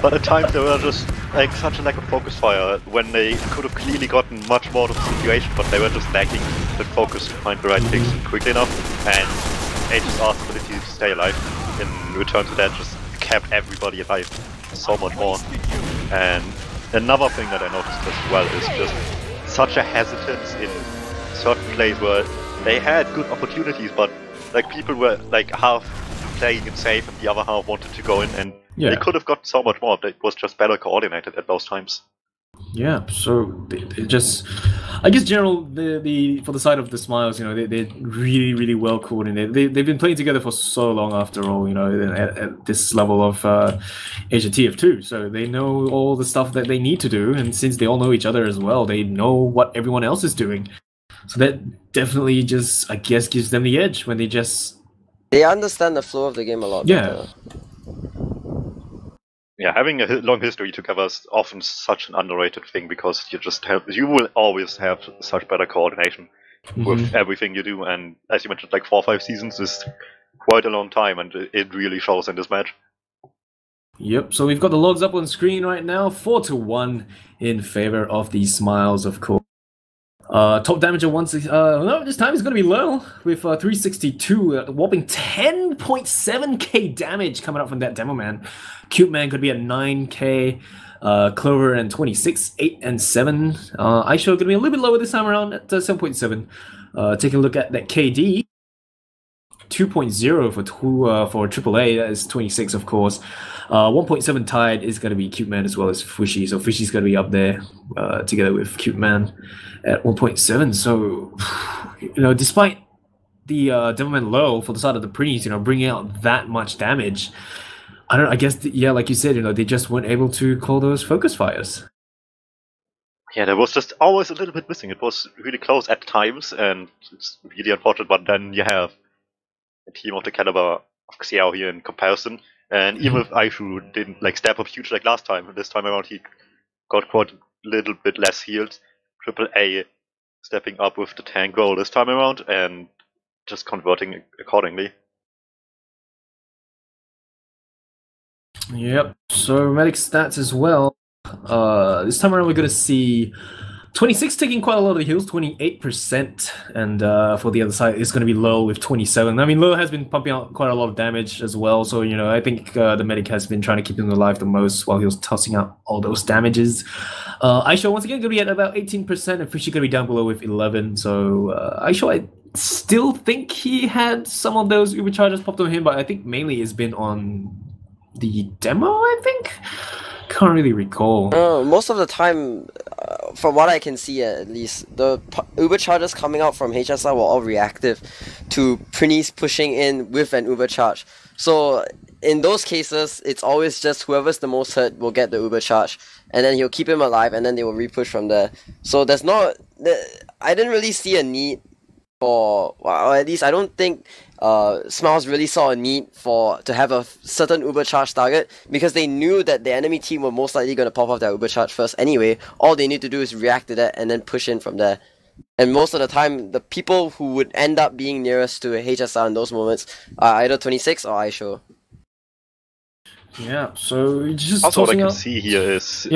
But at times there were just like such a lack of focus fire when they could have clearly gotten much more of the situation, but they were just lacking the focus to find the right picks quickly enough, and HSR's ability to stay alive in return to that just kept everybody alive so much more. And another thing that I noticed as well is just such a hesitance in certain plays where they had good opportunities, but like people were like half playing it safe and the other half wanted to go in, and they could have gotten so much more if it was just better coordinated at those times. Yeah, so they just, I guess, general for the side of the Smiles, you know, they're really, really well coordinated. They've been playing together for so long, after all, you know, at this level of Asia TF2. So they know all the stuff that they need to do, and since they all know each other as well, they know what everyone else is doing. So that definitely just, I guess, gives them the edge when they understand the flow of the game a lot better. Yeah, having a long history together is often such an underrated thing, because you will always have such better coordination with everything you do, and as you mentioned, like 4 or 5 seasons is quite a long time, and it really shows in this match. Yep, so we've got the logs up on screen right now, 4-1 in favor of the Smiles, of course. Top damage at no, this time is going to be low with 362, a whopping 10.7k damage coming up from that demo man. Cute Man could be at 9k, Clover and 26, 8 and 7. Aisha going to be a little bit lower this time around at 7.7. Taking a look at that KD, 2.0 for AAA, that is 26 of course. 1.7 tied is going to be Cute Man as well as Fishy, so Fishy's going to be up there together with Cute Man at 1.7. So, you know, despite the Devilman low for the side of the Prinnies, you know, bringing out that much damage, I guess, like you said, you know, they just weren't able to call those focus fires. Yeah, there was just always a little bit missing. It was really close at times, and it's really unfortunate, but then you have a team of the caliber of Xiao here in comparison. And even if Aishu didn't like step up huge like last time, this time around he got quite a little bit less healed. AAA stepping up with the tank role this time around and just converting accordingly. Yep, so medic stats as well. This time around we're going to see 26 taking quite a lot of the heals, 28%, and for the other side it's going to be Low with 27. I mean, Low has been pumping out quite a lot of damage as well, so, you know, I think the medic has been trying to keep him alive the most while he was tossing out all those damages. Aisha once again going to be at about 18%, and Fishy going to be down below with 11, so Aisha, I still think he had some of those Uber charges popped on him, but I think mainly it's been on the demo, I think? Can't really recall. Most of the time, from what I can see at least, the Uber charges coming out from HSR were all reactive to Prinny's pushing in with an Uber charge. So in those cases, it's always just whoever's the most hurt will get the Uber charge, and then he'll keep him alive, and then they will repush from there. So there's not... I didn't really see a need for... Well, at least I don't think Smiles really saw a need to have a certain Uber charge target, because they knew that the enemy team were most likely going to pop off their Uber charge first anyway. All they need to do is react to that and then push in from there. And most of the time, the people who would end up being nearest to HSR in those moments are either 26 or Aisho. Yeah, so just also what I can see here is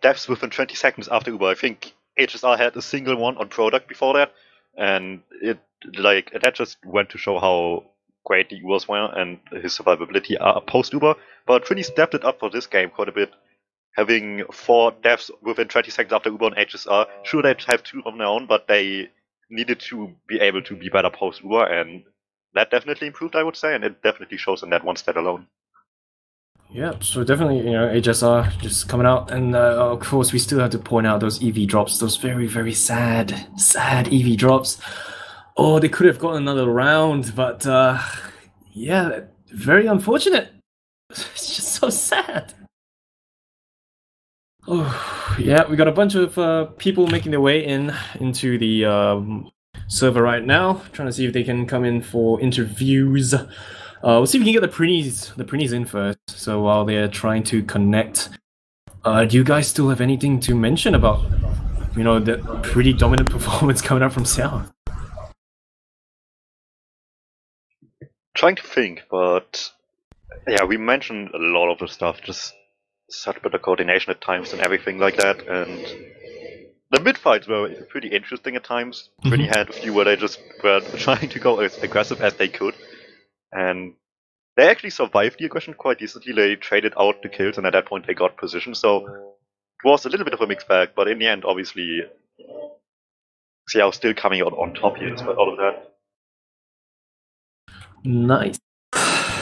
deaths within 20 seconds after Uber. I think HSR had a single one on product before that, and that just went to show how great the Ubers were and his survivability post Uber. But Prinny stepped it up for this game quite a bit, having 4 deaths within 20 seconds after Uber on HSR. Sure, they'd have 2 of their own, but they needed to be able to be better post Uber, and that definitely improved, I would say, and it definitely shows in that one stat alone. Yeah, so definitely, HSR just coming out, and of course we still have to point out those EV drops, those very, very sad EV drops. Oh, they could have gotten another round, but yeah, very unfortunate. It's just so sad. Oh, yeah, we got a bunch of people making their way into the server right now, trying to see if they can come in for interviews. We'll see if we can get the Prinnies in first. So while they're trying to connect, do you guys still have anything to mention about, the pretty dominant performance coming up from South? Trying to think, but yeah, we mentioned a lot of the stuff, just such better coordination at times and everything like that, and the mid-fights were pretty interesting at times. Prinny had a few where they just were trying to go as aggressive as they could, and they actually survived the aggression quite decently. They traded out the kills, and at that point they got position, so it was a little bit of a mixed bag, but in the end, obviously, Xiao still coming out on top here despite all of that. Nice.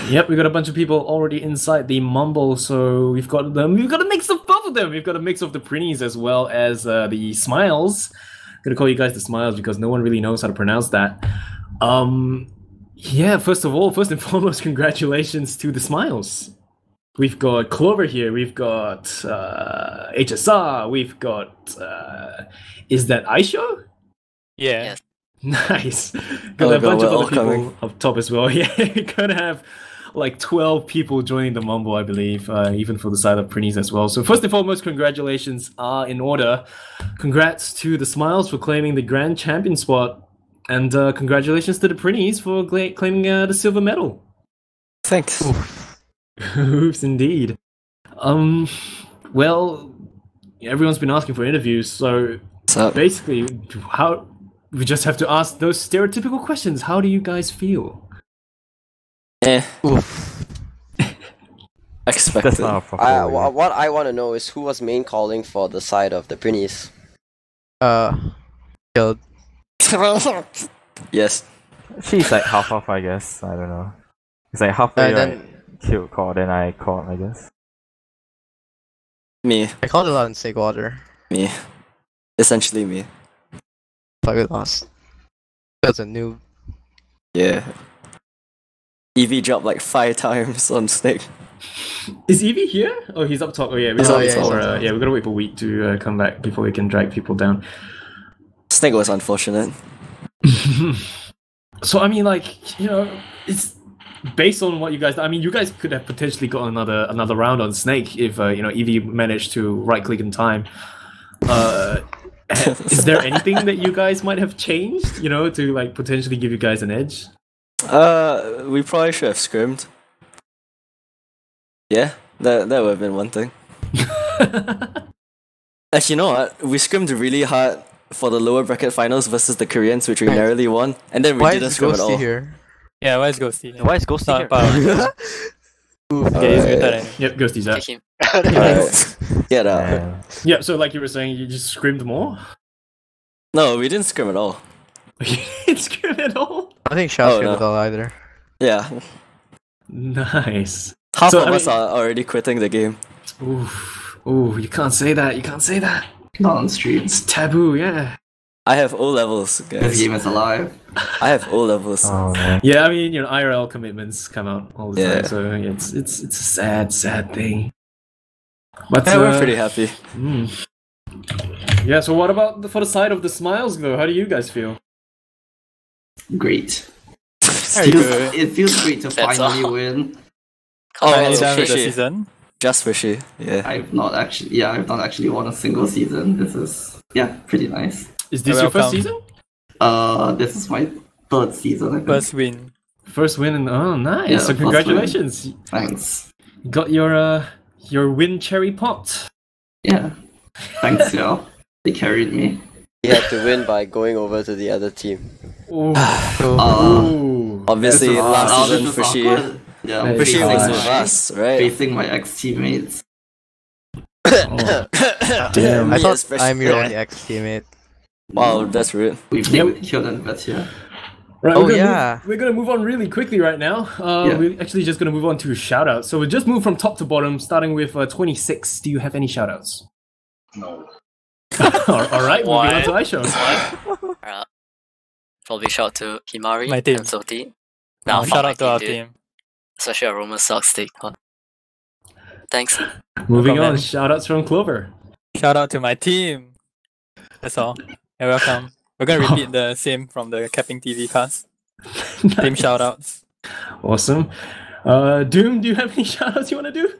Yep, we got a bunch of people already inside the mumble, so we've got a mix of both of them. We've got a mix of the Prinnies as well as the Smiles. I'm gonna call you guys the Smiles because no one really knows how to pronounce that. Yeah, first and foremost, congratulations to the Smiles. We've got Clover here, we've got HSR, we've got is that Aisho? Yeah. Yes. Nice. Got a bunch of other people up top as well. Yeah, you're gonna have like 12 people joining the mumble, I believe, even for the side of Prinnies as well. So first and foremost, congratulations are in order. Congrats to the Smiles for claiming the Grand Champion spot, and congratulations to the Prinnies for claiming the silver medal. Thanks. Oops, indeed. Well, everyone's been asking for interviews, so basically, we just have to ask those stereotypical questions. How do you guys feel? Expected. What I want to know is who was main calling for the side of the Prinnies. Killed. Yes. She's like half off, I guess. I don't know. It's like halfway killed call, then I called, I guess. Me. I called a lot in Snakewater, Me. Essentially me. but we lost. That's a noob. Yeah. EV dropped like 5 times on Snake. Is Evie here? Oh, he's up top. Oh yeah, we gotta wait for Wheat to come back before we can drag people down. Snake was unfortunate. So I mean, like, it's based on what you guys. I mean, you guys could have potentially got another round on Snake if Evie managed to right click in time. Is there anything that you guys might have changed, to like potentially give you guys an edge? We probably should have scrimmed. Yeah, that would have been one thing. Actually, you know what? We scrimmed really hard for the lower bracket finals versus the Koreans, which we narrowly won, and then we didn't scrim at all. Here? Yeah, why is Ghosty? Why is Ghosty here? Okay, he's good. Yep, Ghosty's out. Alright. Get out. Yeah, so like you were saying, you just scrimmed more? No, we didn't scrim at all. You didn't scrim at all? I think Shao scrimmed at all either. Yeah. Nice. Half of us are already quitting the game. Ooh, you can't say that. You can't say that. Not on stream. It's taboo, yeah. I have O levels, guys. This game is alive. I have O levels. Oh, man. Yeah, I mean, IRL commitments come out all the time, so it's a sad thing. But Yeah, we're pretty happy. Yeah, so what about for the side of the Smiles, though? How do you guys feel? Great. It feels great to finally win. Oh, Are you it's done with the fishy. season? Just fishy. Yeah. I've not actually won a single season. This is pretty nice. Is this your first season? This is my 3rd season, I think. First win. First win, and oh, nice! Yeah, So congratulations! Thanks. You got your win cherry pot. Yeah. Thanks, y'all. They carried me. He had to win by going over to the other team. Ooh. Obviously, last season, this is Fishy. awkward. Yeah, I'm Fishy was with facing, us, right? facing my ex-teammates. Damn. I Me thought especially. I'm your only ex-teammate. Wow, that's rude. We've killed in vetia. Right, Oh, we're gonna move on really quickly right now. We're actually just gonna move on to shoutouts. So we'll just move from top to bottom, starting with 26. Do you have any shoutouts? No. All right, moving on to iShow. Probably shout to Himari My team. and Soti. No, shout out to our dude. team. Especially Aroma Sock Stick. Thanks. Moving on, comment. shoutouts from Clover. Shout out to my team. That's all. You're welcome. We're gonna repeat the same from the Capping TV cast. Team shoutouts. Awesome. Doom, do you have any shoutouts you want to do?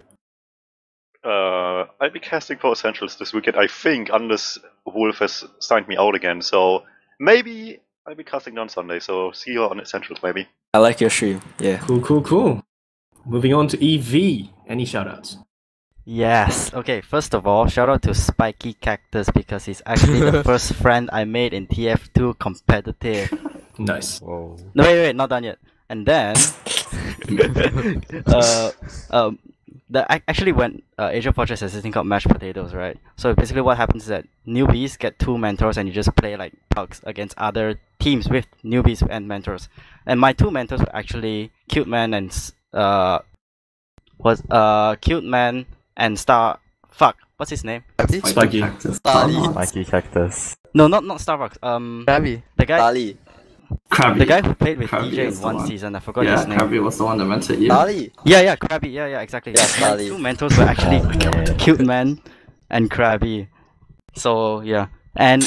I'll be casting for Essentials this weekend, I think, unless Wolf has signed me out again. So maybe I'll be casting on Sunday. So see you on Essentials, maybe. I like your stream. Yeah. Cool. Moving on to EV. Any shoutouts? Yes. Okay, first of all, shout out to Spiky Cactus because he's actually the first friend I made in TF2 competitive. Nice. Whoa. No, wait, not done yet. And then, actually when AsiaFortress has this thing called mashed potatoes, right? So basically what happens is that newbies get 2 mentors and you just play like pugs against other teams with newbies and mentors. And my 2 mentors were actually Cute Man and Cute Man and what's his name? Spiky. Spiky Cactus. No, not Starbucks. Krabby. The guy. Dali. Krabby. The guy who played with Krabby DJ is in the one one. season. I forgot Yeah, his name. Krabby was the one that mentored you. Dali. Yeah, Krabby. Yeah, exactly. Yeah, My Dali. 2 mentors were actually Cute Man and Krabby. So yeah, and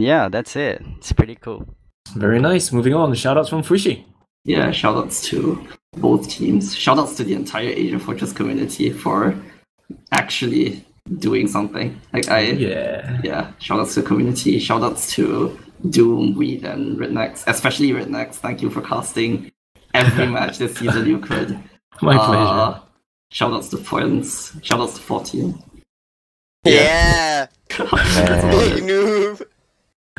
yeah, that's it. It's pretty cool. Very nice. Moving on, shoutouts from Fushi. Yeah, shoutouts to both teams. Shoutouts to the entire AsiaFortress community for actually doing something. Yeah. Shoutouts to the community. Shoutouts to Doom, Weed, and Rednax. Especially Rednax. Thank you for casting every match this season you could. My pleasure. Shoutouts to friends. Shoutouts to 14. Yeah. Big noob.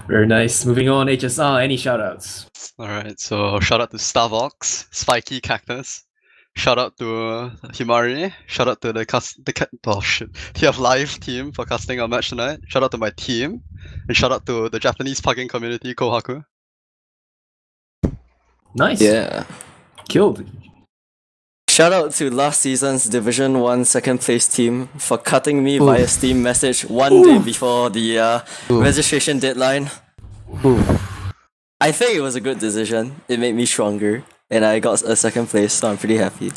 Very nice. Moving on, HSR. Any shoutouts? Alright, so shout out to Starvox, Spiky Cactus. Shout out to Himari. Shout out to the TF Live team for casting our match tonight. Shout out to my team. And shout out to the Japanese pugging community, Kohaku. Nice. Yeah. Killed. Shout out to last season's Division 1 second place team for cutting me via Steam message 1 day before the registration deadline. I think it was a good decision. It made me stronger and I got a second place, so I'm pretty happy.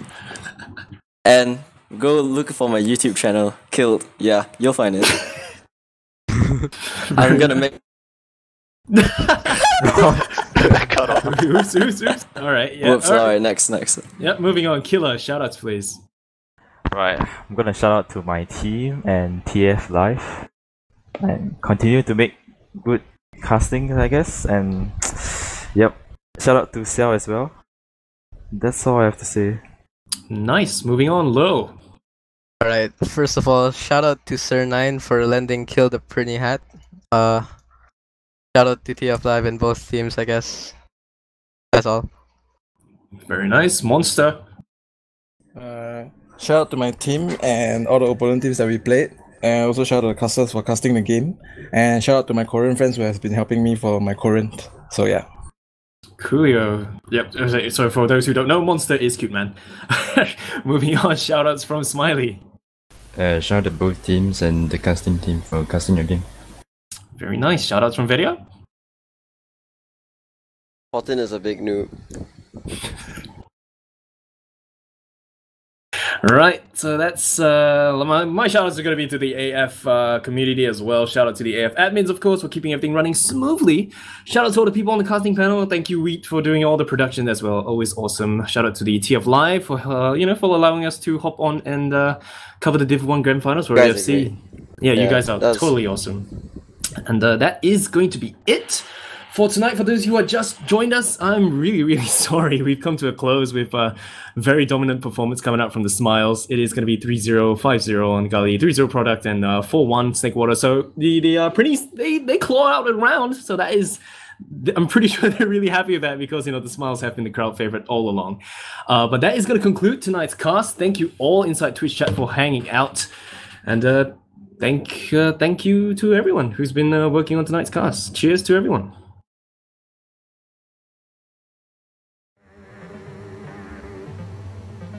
And go look for my YouTube channel, Killed. Yeah, you'll find it. I'm gonna make... Cut off. Oops. Alright, yeah. Whoops, alright, next. Yep, moving on. Killer, shoutouts please. Right, I'm gonna shout out to my team and TF Live and continue to make good casting, I guess. And yep, shout out to Xiao as well. That's all I have to say. Nice. Moving on, Low. Alright, first of all, shout out to Sir9 for lending Kill the Prinny hat. Shout out to TF Live and both teams, I guess. That's all. Very nice. Monster. Shout out to my team and all the opponent teams that we played. And also shout out to the casters for casting the game. And shout out to my Korean friends who has been helping me for my Korean. So yeah. Coolio. Yep. So for those who don't know, Monster is Cute Man. Moving on, shoutouts from Smiley. Shout out to both teams and the casting team for casting your game. Very nice. Shoutouts from Vetia. 14 is a big noob. Right, so that's my shoutouts are going to be to the AF community as well. Shout out to the AF admins, of course, for keeping everything running smoothly. Shout out to all the people on the casting panel. Thank you, Wheat, for doing all the production as well. Always awesome. Shout out to the TF Live for for allowing us to hop on and cover the Div 1 Grand Finals for AFC. Yeah, you guys are totally awesome. And that is going to be it for tonight. For those who have just joined us, I'm really sorry. We've come to a close with a very dominant performance coming out from the Smiles. It is going to be 3-0, 5-0 on Gully, 3-0 product, and 4-1 Snakewater. So the Prinnies, they claw out a round. So that is, I'm pretty sure they're really happy with that because, the Smiles have been the crowd favorite all along. But that is going to conclude tonight's cast. Thank you all inside Twitch chat for hanging out. And thank you to everyone who's been working on tonight's cast. Cheers to everyone.